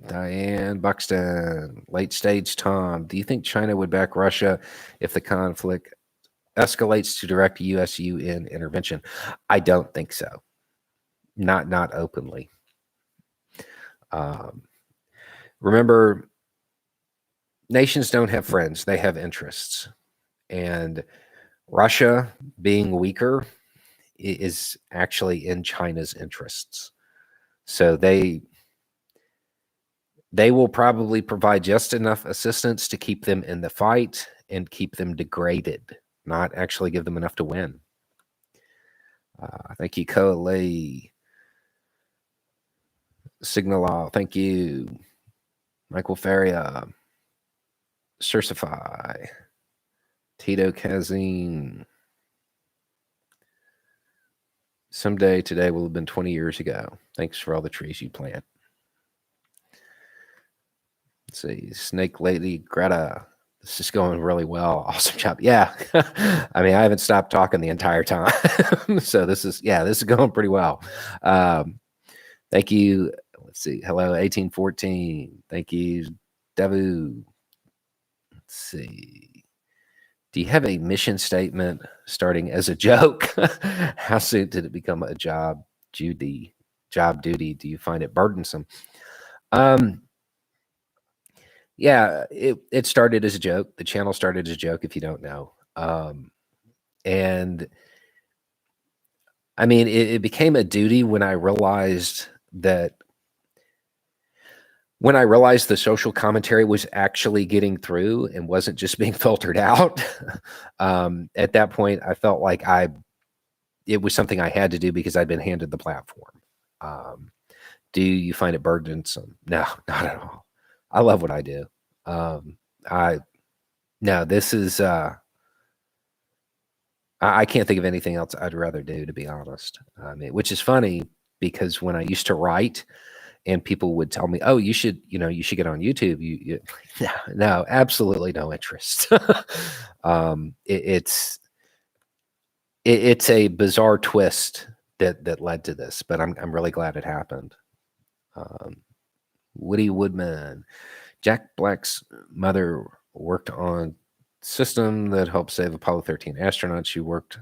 Diane Buxton, late stage Tom. Do you think China would back Russia if the conflict escalates to direct U.S. UN intervention? I don't think so. Not openly. Remember, nations don't have friends; they have interests, and Russia being weaker is actually in China's interests. So they will probably provide just enough assistance to keep them in the fight and keep them degraded, not actually give them enough to win. Thank you, Lee. Signal, thank you. Michael Faria. Certify. Tito Kazin. Someday today will have been 20 years ago. Thanks for all the trees you plant. Let's see. Snake Lady Greta. This is going really well. Awesome job. Yeah. I mean, I haven't stopped talking the entire time. So this is going pretty well. Thank you. Let's see. Hello, 1814. Thank you, Devu. Let's see. Do you have a mission statement starting as a joke? How soon did it become a job duty? Do you find it burdensome? Yeah, it started as a joke. The channel started as a joke, if you don't know. And I mean, it became a duty when I realized the social commentary was actually getting through and wasn't just being filtered out. At that point, I felt like it was something I had to do because I'd been handed the platform. Do you find it burdensome? No, not at all. I love what I do. This is, I can't think of anything else I'd rather do, to be honest. Which is funny because when I used to write and people would tell me, oh, you should get on YouTube. No, absolutely no interest. It's a bizarre twist that led to this, but I'm really glad it happened. Woody Woodman, Jack Black's mother worked on system that helped save Apollo 13 astronauts. She worked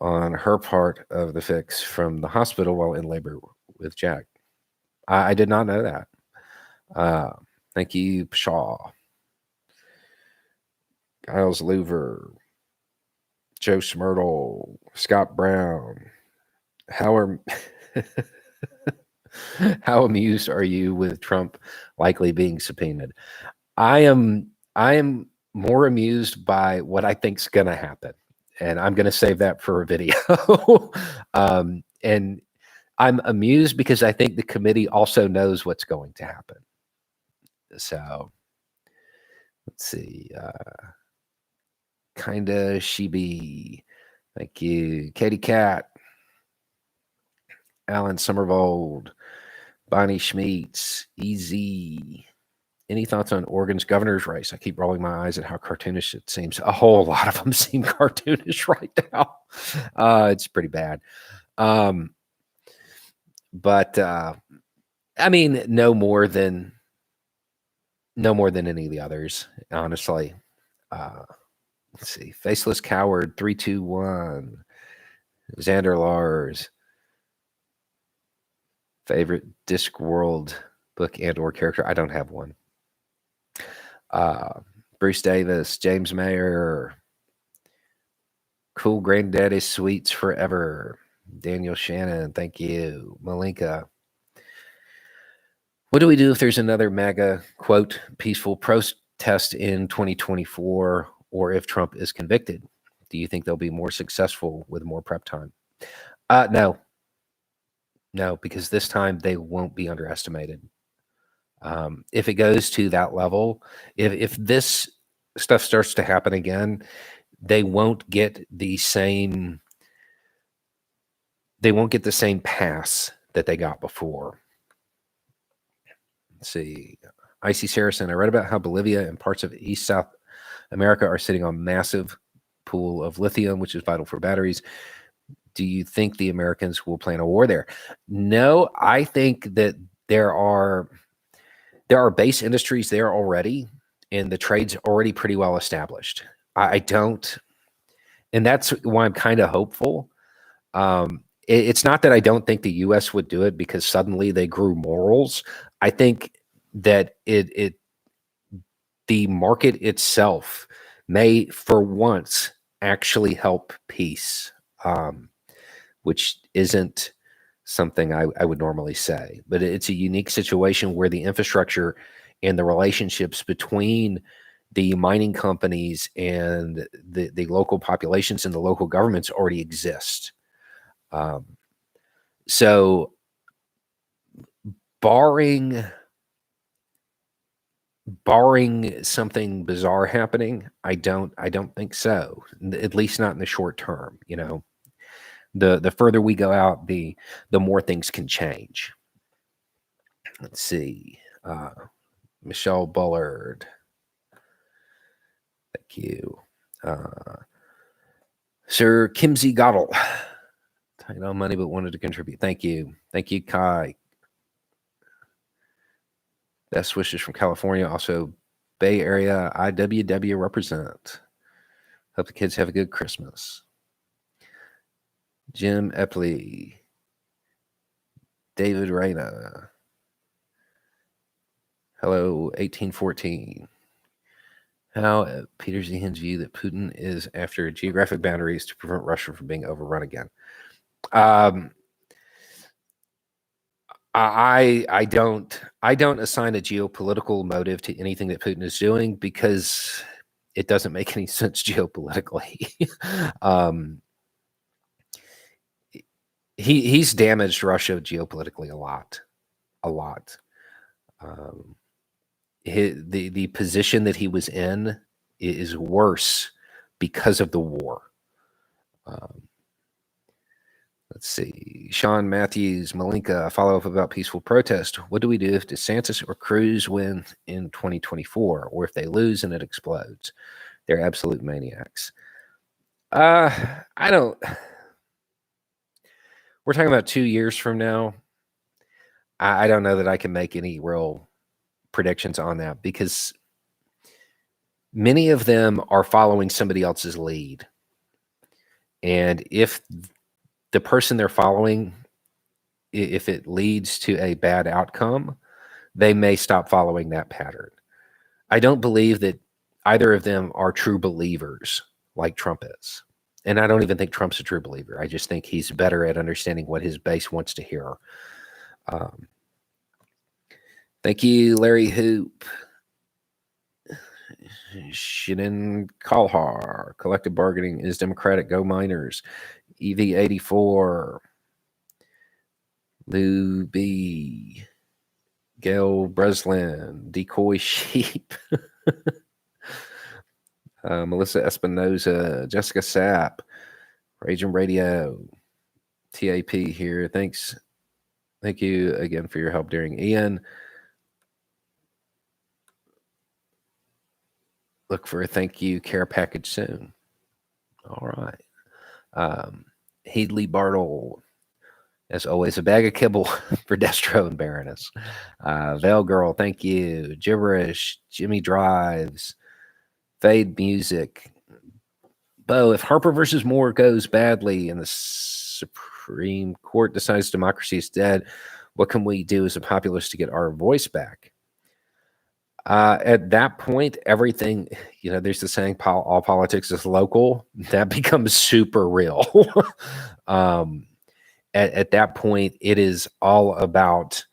on her part of the fix from the hospital while in labor with Jack. I did not know that. Thank you, Pshaw. Giles Louver, Joe Smurtle, Scott Brown. How amused are you with Trump likely being subpoenaed? I am more amused by what I think's going to happen, and I'm going to save that for a video. And I'm amused because I think the committee also knows what's going to happen. So Let's see. Kinda Sheeby. Thank you. Katie Cat. Alan Summervold. Bonnie Schmeets. Easy. Any thoughts on Oregon's governor's race? I keep rolling my eyes at how cartoonish it seems. A whole lot of them seem cartoonish right now. It's pretty bad. But I mean, no more than any of the others, honestly. Let's see. Faceless Coward 321. Xander Lars. Favorite Discworld book and or character? I don't have one. Bruce Davis, James Mayer, Cool Granddaddy Sweets Forever, Daniel Shannon, thank you, Malinka. What do we do if there's another MAGA, quote, peaceful protest in 2024, or if Trump is convicted? Do you think they'll be more successful with more prep time? No, because this time they won't be underestimated. If it goes to that level, if this stuff starts to happen again, they won't get the same pass that they got before. Let's see. Icy Saracen, I read about how Bolivia and parts of East South America are sitting on massive pool of lithium, which is vital for batteries. Do you think the Americans will plan a war there? No, I think that there are base industries there already, and the trade's already pretty well established. I don't, and that's why I'm kind of hopeful. It's not that I don't think the U.S. would do it because suddenly they grew morals. I think that the market itself may, for once, actually help peace, which isn't something I would normally say. But it's a unique situation where the infrastructure and the relationships between the mining companies and the local populations and the local governments already exist. So barring something bizarre happening, I don't think so. At least not in the short term. You know, the further we go out, the more things can change. Let's see. Michelle Bullard. Thank you. Sir Kimsey Goddle. Tight on money, but wanted to contribute. Thank you. Thank you, Kai. Best wishes from California. Also, Bay Area IWW represent. Hope the kids have a good Christmas. Jim Epley. David Reyna. Hello, 1814. How Peter Zehan's view that Putin is after geographic boundaries to prevent Russia from being overrun again. I don't assign a geopolitical motive to anything that Putin is doing because it doesn't make any sense geopolitically. He's damaged Russia geopolitically a lot. The position that he was in is worse because of the war. Let's see. Sean Matthews, Malinka, a follow-up about peaceful protest. What do we do if DeSantis or Cruz win in 2024, or if they lose and it explodes? They're absolute maniacs. I don't. We're talking about 2 years from now. I don't know that I can make any real predictions on that because many of them are following somebody else's lead. And if the person they're following, if it leads to a bad outcome, they may stop following that pattern. I don't believe that either of them are true believers like Trump is. And I don't even think Trump's a true believer. I just think he's better at understanding what his base wants to hear. Thank you, Larry Hoop. Shannon Kalhar. Collective bargaining is democratic. Go Miners. EV84. Lou B. Gail Breslin. Decoy Sheep. Melissa Espinoza, Jessica Sapp, Raging Radio, TAP here. Thanks. Thank you again for your help during Ian. Look for a thank you care package soon. All right. Heedley Bartle, as always, a bag of kibble for Destro and Baroness. Veil Girl, thank you. Gibberish, Jimmy Drives, Fade Music. Bo, if Harper versus Moore goes badly and the Supreme Court decides democracy is dead, what can we do as a populace to get our voice back? At that point, everything, there's the saying, all politics is local. That becomes super real. At that point, it is all about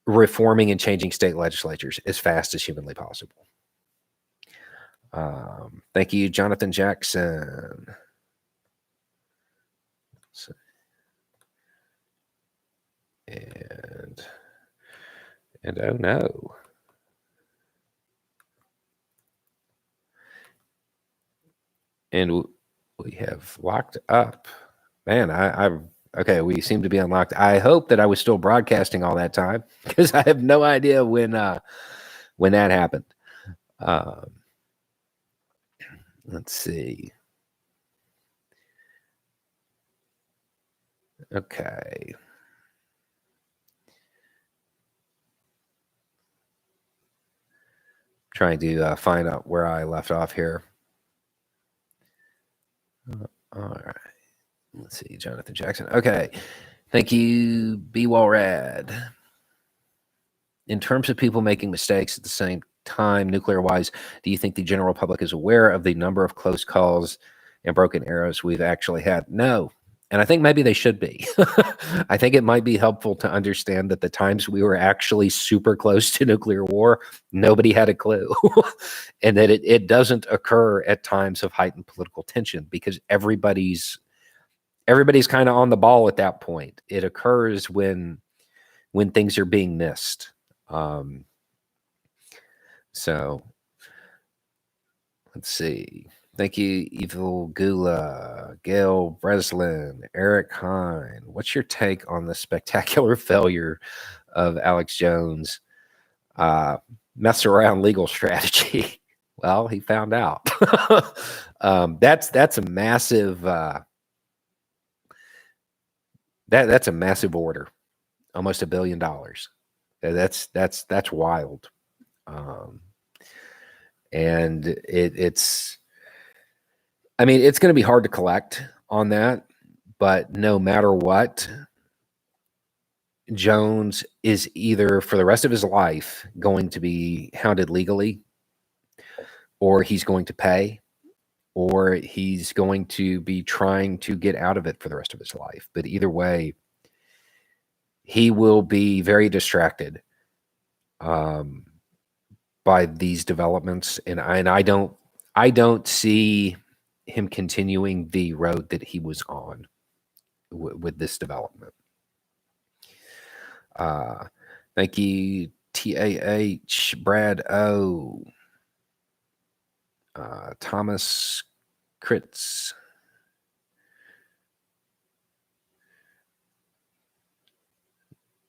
reforming and changing state legislatures as fast as humanly possible. Thank you, Jonathan Jackson. And oh no. And we have locked up. Man, okay, we seem to be unlocked. I hope that I was still broadcasting all that time because I have no idea when that happened. Let's see. Okay. Trying to find out where I left off here. All right. Let's see, Jonathan Jackson. Okay. Thank you, Be Well Rad. In terms of people making mistakes at the same time, nuclear-wise, do you think the general public is aware of the number of close calls and broken arrows we've actually had? No. And I think maybe they should be. I think it might be helpful to understand that the times we were actually super close to nuclear war, nobody had a clue. And that it doesn't occur at times of heightened political tension because everybody's kind of on the ball at that point. It occurs when things are being missed. So let's see. Thank you, Evil Gula, Gail Breslin, Eric Hine. What's your take on the spectacular failure of Alex Jones' mess around legal strategy? Well, he found out. That's a massive that's a massive order, almost $1 billion. That's wild. And it's going to be hard to collect on that, but no matter what, Jones is either for the rest of his life going to be hounded legally, or he's going to pay, or he's going to be trying to get out of it for the rest of his life. But either way, he will be very distracted by these developments, and I don't see him continuing the road that he was on with this development. Thank you, TAH, Brad O, Thomas Kritz,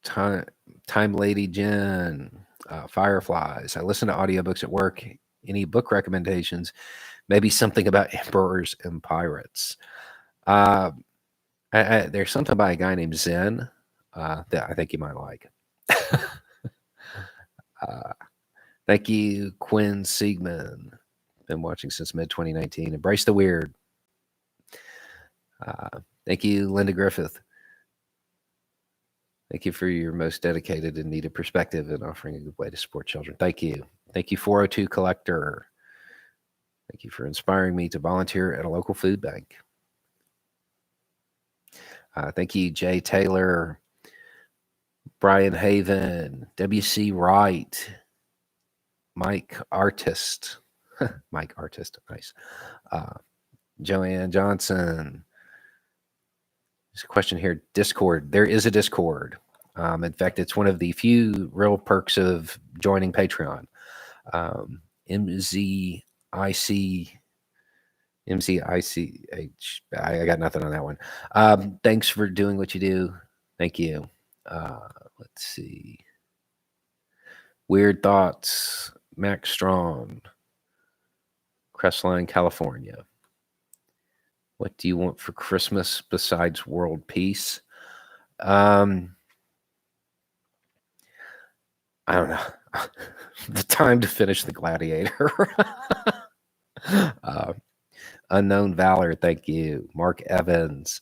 Time Lady Jen, Fireflies. I listen to audiobooks at work. Any book recommendations? Maybe something about emperors and pirates. There's something by a guy named Zen that I think you might like. Thank you, Quinn Siegman. Been watching since mid-2019. Embrace the weird. Thank you, Linda Griffith. Thank you for your most dedicated and needed perspective and offering a good way to support children. Thank you. Thank you, 402 Collector. Thank you for inspiring me to volunteer at a local food bank. Thank you, Jay Taylor, Brian Haven, W.C. Wright, Mike Artist. Mike Artist, nice. Joanne Johnson. There's a question here. Discord. There is a Discord. In fact, it's one of the few real perks of joining Patreon. MZ IC MCICH. I got nothing on that one. Thanks for doing what you do. Thank you. Let's see. Weird Thoughts, Max Strong, Crestline, California. What do you want for Christmas besides world peace? I don't know. The time to finish The Gladiator. Unknown Valor, thank you. Mark Evans,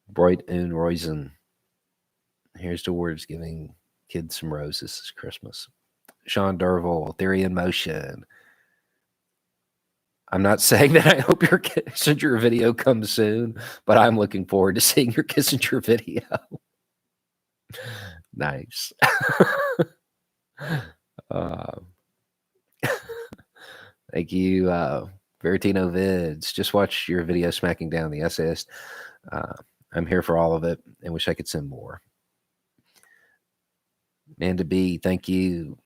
Broit und Roisen. Here's the words giving kids some roses this Christmas. Sean Derville, Theory in Motion. I'm not saying that I hope your Kissinger video comes soon, but I'm looking forward to seeing your Kissinger video. Nice. Thank you, Veritino Vids. Just watch your video smacking down the essayist. I'm here for all of it and wish I could send more. Amanda B, thank you.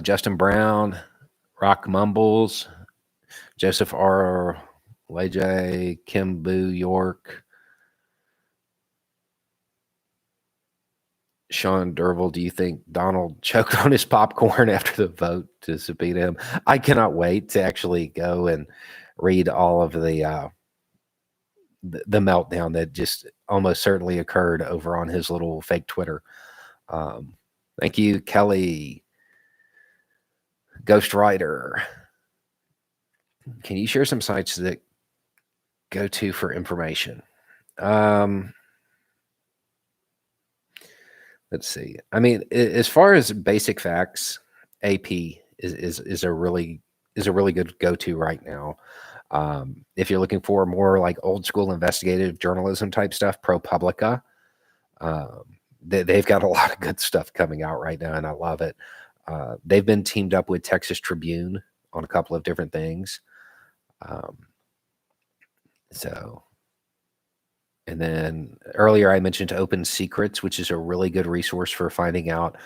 Justin Brown, Rock Mumbles, Joseph R. Lej, Kim Boo York, Sean Derville, do you think Donald choked on his popcorn after the vote to subpoena him? I cannot wait to actually go and read all of the meltdown that just almost certainly occurred over on his little fake Twitter. Thank you, Kelly. Ghost Rider. Can you share some sites that go to for information? Let's see. I mean, as far as basic facts, AP is a really good go-to right now. If you're looking for more like old school investigative journalism type stuff, ProPublica, they've got a lot of good stuff coming out right now, and I love it. They've been teamed up with Texas Tribune on a couple of different things. And then earlier I mentioned Open Secrets, which is a really good resource for finding out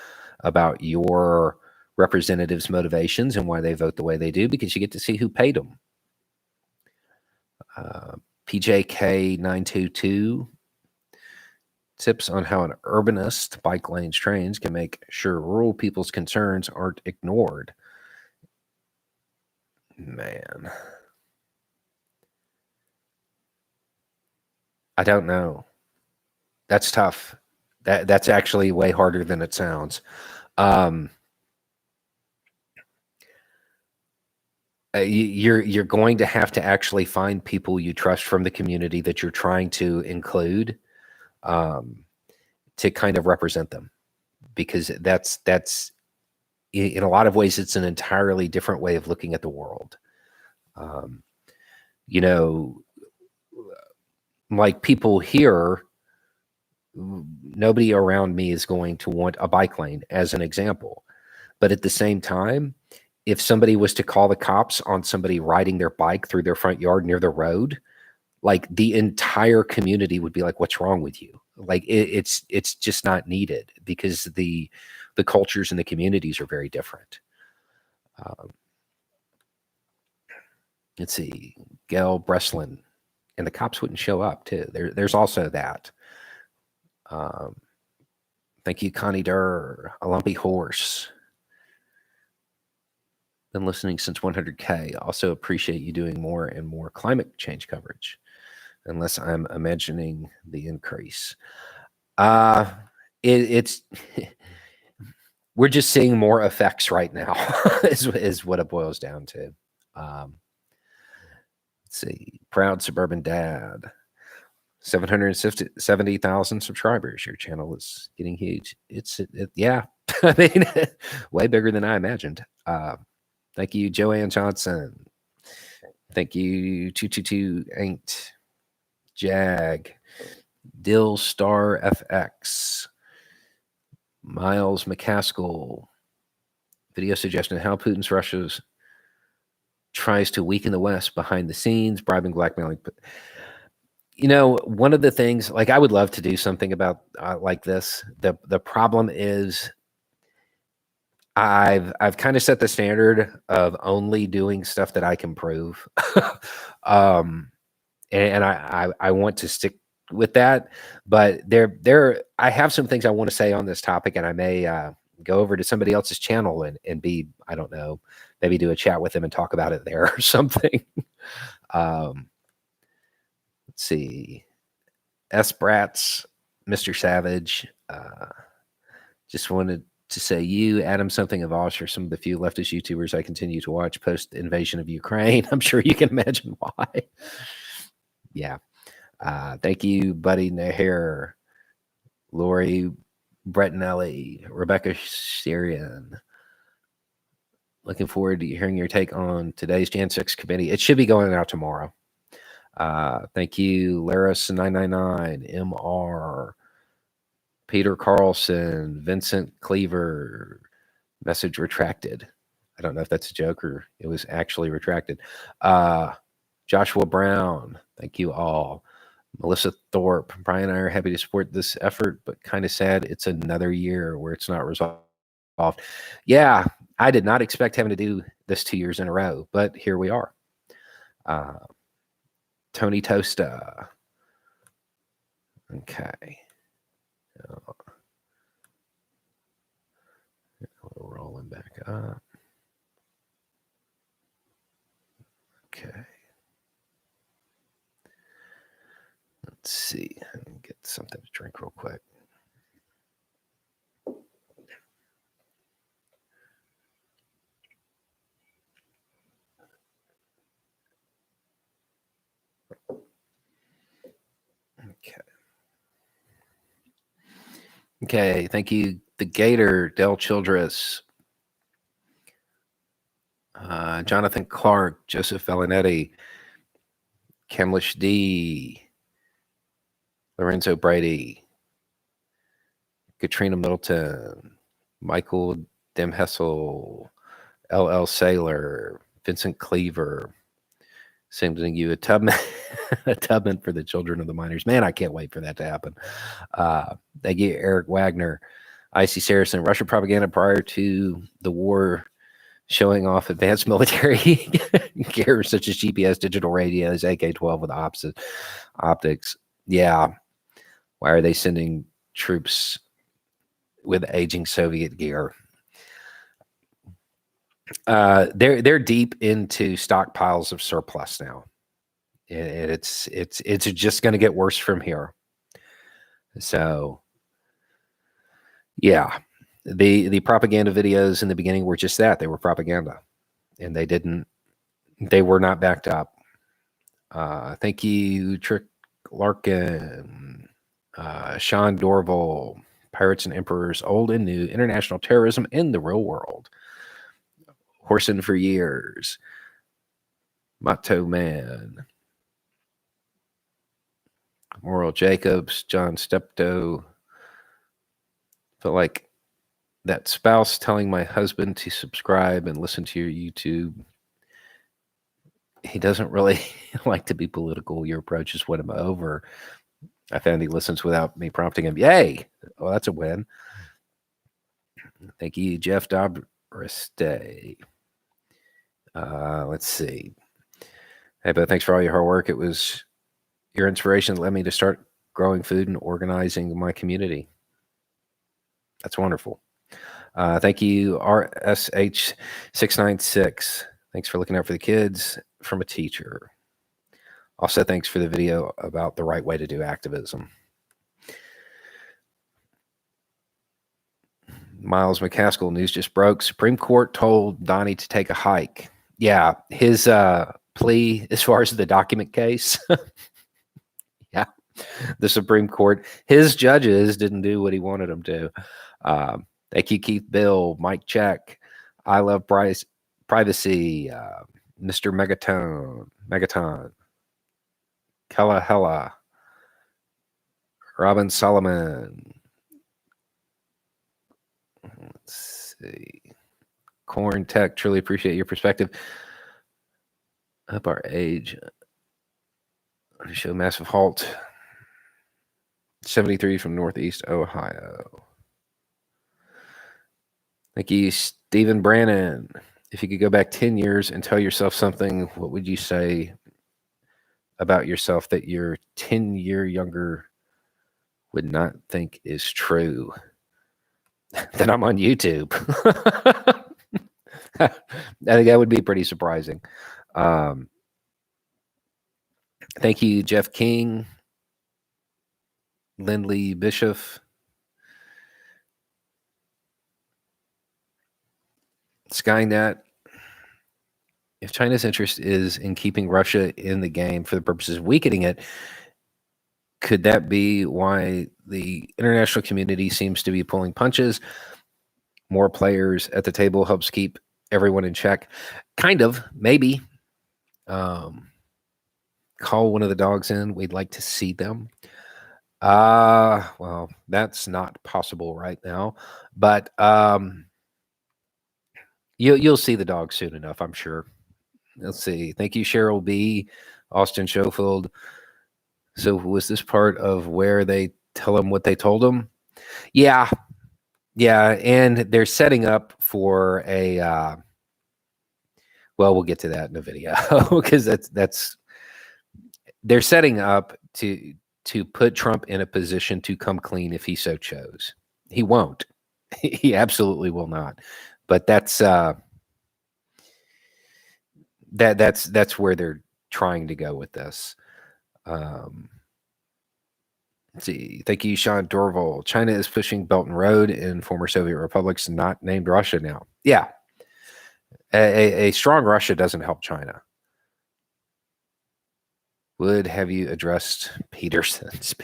about your representatives' motivations and why they vote the way they do, because you get to see who paid them. PJK922, tips on how an urbanist, bike lanes, trains can make sure rural people's concerns aren't ignored. Man. I don't know. That's tough. That's actually way harder than it sounds. You're going to have to actually find people you trust from the community that you're trying to include, to kind of represent them, because that's in a lot of ways it's an entirely different way of looking at the world. You know, like people here, nobody around me is going to want a bike lane as an example. But at the same time, if somebody was to call the cops on somebody riding their bike through their front yard near the road, like the entire community would be like, what's wrong with you? Like it's just not needed, because the cultures and the communities are very different. Let's see, Gail Breslin. And the cops wouldn't show up too. There's also that. Thank you, Connie Durr, a lumpy horse. Been listening since 100K. Also appreciate you doing more and more climate change coverage, unless I'm imagining the increase. It's we're just seeing more effects right now, is what it boils down to. Let's see, Proud Suburban Dad, 770,000 subscribers. Your channel is getting huge. Yeah, I mean, way bigger than I imagined. Thank you, Joanne Johnson. Thank you, 222 Ain't Jag, Dill Star FX, Miles McCaskill. Video suggestion: how Putin's Russia's tries to weaken the West behind the scenes, bribing, blackmailing. But you know, one of the things, like, I would love to do something about like this. The problem is, I've kind of set the standard of only doing stuff that I can prove. um, and I want to stick with that. But I have some things I want to say on this topic, and I may go over to somebody else's channel and be, I don't know, maybe do a chat with them and talk about it there or something. Let's see. S Brats, Mr. Savage. Just wanted to say you, Adam, something of Osh are some of the few leftist YouTubers I continue to watch post invasion of Ukraine. I'm sure you can imagine why. Yeah. Thank you, Buddy Nair, Lori Brettinelli, Rebecca Syrian. Looking forward to hearing your take on today's Jan 6 committee. It should be going out tomorrow. Thank you, Laris999, MR, Peter Carlson, Vincent Cleaver. Message retracted. I don't know if that's a joke or it was actually retracted. Joshua Brown, thank you all. Melissa Thorpe, Brian and I are happy to support this effort, but kind of sad it's another year where it's not resolved. Yeah, I did not expect having to do this 2 years in a row, but here we are. Tony Tosta. Okay. We're rolling back up. Okay. Let's see. Let me get something to drink real quick. Okay. Okay. Thank you, the Gator, Del Childress, Jonathan Clark, Joseph Valinetti, Camlish D, Lorenzo Brady, Katrina Middleton, Michael Demhessel, LL Saylor, Vincent Cleaver, same thing you, a Tubman, a Tubman for the children of the miners. Man, I can't wait for that to happen. Thank you, Eric Wagner, Icy Saracen, Russian propaganda prior to the war showing off advanced military gear such as GPS, digital radios, AK-12 with optics. Yeah. Why are they sending troops with aging Soviet gear? They're deep into stockpiles of surplus now, and it's just going to get worse from here. So, yeah, the propaganda videos in the beginning were just that. They were propaganda, and they were not backed up. Thank you, Trick Larkin, Sean Dorval, Pirates and Emperors, Old and New, International Terrorism in the Real World, Horson for Years, Mato Man, Moral Jacobs, John Steptoe. Felt like that spouse telling my husband to subscribe and listen to your YouTube. He doesn't really like to be political. Your approach has won him over. I found he listens without me prompting him. Yay! Well, that's a win. Thank you, Jeff Dobreste. Let's see. Hey, but thanks for all your hard work. It was your inspiration that led me to start growing food and organizing my community. That's wonderful. Thank you, RSH696. Thanks for looking out for the kids from a teacher. Also, thanks for the video about the right way to do activism. Miles McCaskill, news just broke. Supreme Court told Donnie to take a hike. Yeah, his plea as far as the document case. Yeah, the Supreme Court, his judges didn't do what he wanted them to. Thank you, Keith Bill, Mike Check, I Love Privacy, Mr. Megaton, Kella Hella, Robin Solomon. Let's see. Corn Tech, truly appreciate your perspective. Up our age. Show massive halt. 73 from Northeast Ohio. Thank you, Stephen Brannon, if you could go back 10 years and tell yourself something, what would you say about yourself that your 10-year younger would not think is true? That I'm on YouTube. I think that would be pretty surprising. Thank you, Jeff King, Lindley Bishop. Skynet. If China's interest is in keeping Russia in the game for the purposes of weakening it, could that be why the international community seems to be pulling punches? More players at the table helps keep everyone in check. Kind of, maybe. Call one of the dogs in. We'd like to see them. Well, that's not possible right now, but you'll see the dog soon enough, I'm sure. Let's see. Thank you, Cheryl B. Austin Schofield. So was this part of where they tell them what they told them? Yeah. Yeah. And they're setting up for a, well, we'll get to that in the video because they're setting up to put Trump in a position to come clean if he so chose. He won't. He absolutely will not. But that's where they're trying to go with this. Let's see. Thank you, Sean Dorval. China is pushing Belt and Road in former Soviet republics not named Russia now. Yeah. A strong Russia doesn't help China. Would have you addressed Peterson's?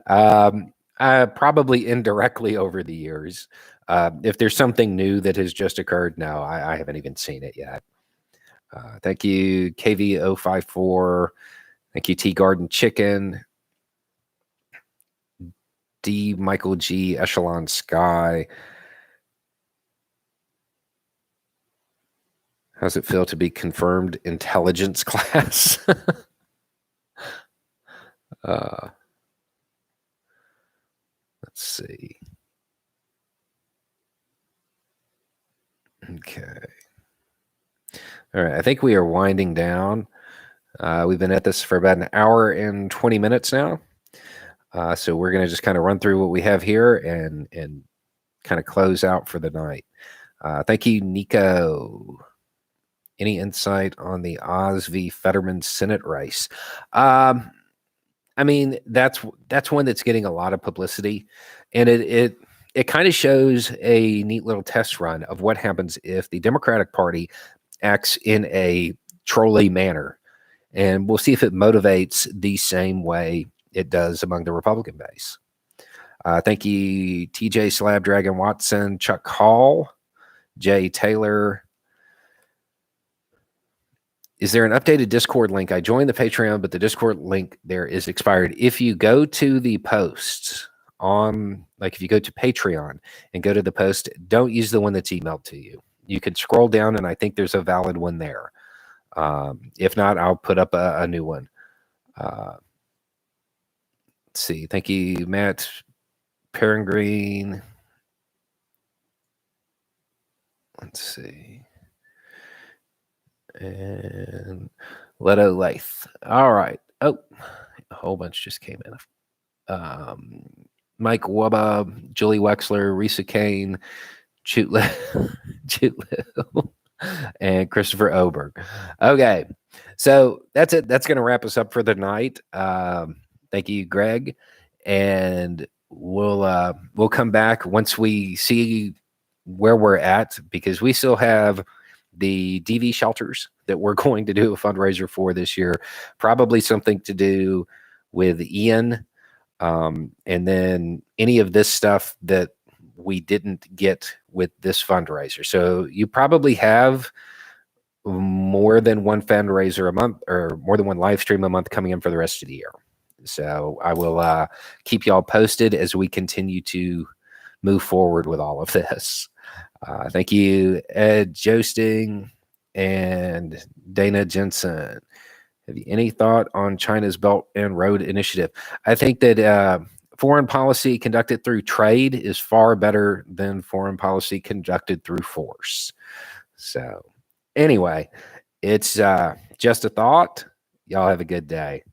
Probably indirectly over the years. If there's something new that has just occurred, no, I haven't even seen it yet. Thank you, KV054. Thank you, Tea Garden Chicken. D. Michael G. Echelon Sky. How's it feel to be confirmed intelligence class? Let's see. Okay. All right. I think we are winding down. We've been at this for about an hour and 20 minutes now. So we're going to just kind of run through what we have here and kind of close out for the night. Thank you, Nico. Any insight on the Oz v. Fetterman Senate race? I mean, that's one that's getting a lot of publicity, and it kind of shows a neat little test run of what happens if the Democratic Party acts in a trolley manner, and we'll see if it motivates the same way it does among the Republican base. Thank you, TJ Slabdragon Watson, Chuck Hall, Jay Taylor. Is there an updated Discord link? I joined the Patreon, but the Discord link there is expired. If you go to the posts on, like if you go to Patreon and go to the post, don't use the one that's emailed to you. You can scroll down and I think there's a valid one there. If not, I'll put up a new one. Let's see. Thank you, Matt Peregrine. Let's see. And Leto Lath. All right. Oh, a whole bunch just came in. Mike Wubba, Julie Wexler, Risa Kane, Chutlo, and Christopher Oberg. Okay. So that's it. That's going to wrap us up for the night. Thank you, Greg. And we'll come back once we see where we're at, because we still have the DV shelters that we're going to do a fundraiser for this year, probably something to do with Ian. And then any of this stuff that we didn't get with this fundraiser. So you probably have more than one fundraiser a month, or more than one live stream a month coming in for the rest of the year. So I will keep y'all posted as we continue to move forward with all of this. Thank you, Ed Joesting and Dana Jensen. Have you any thought on China's Belt and Road Initiative? I think that foreign policy conducted through trade is far better than foreign policy conducted through force. So anyway, it's just a thought. Y'all have a good day.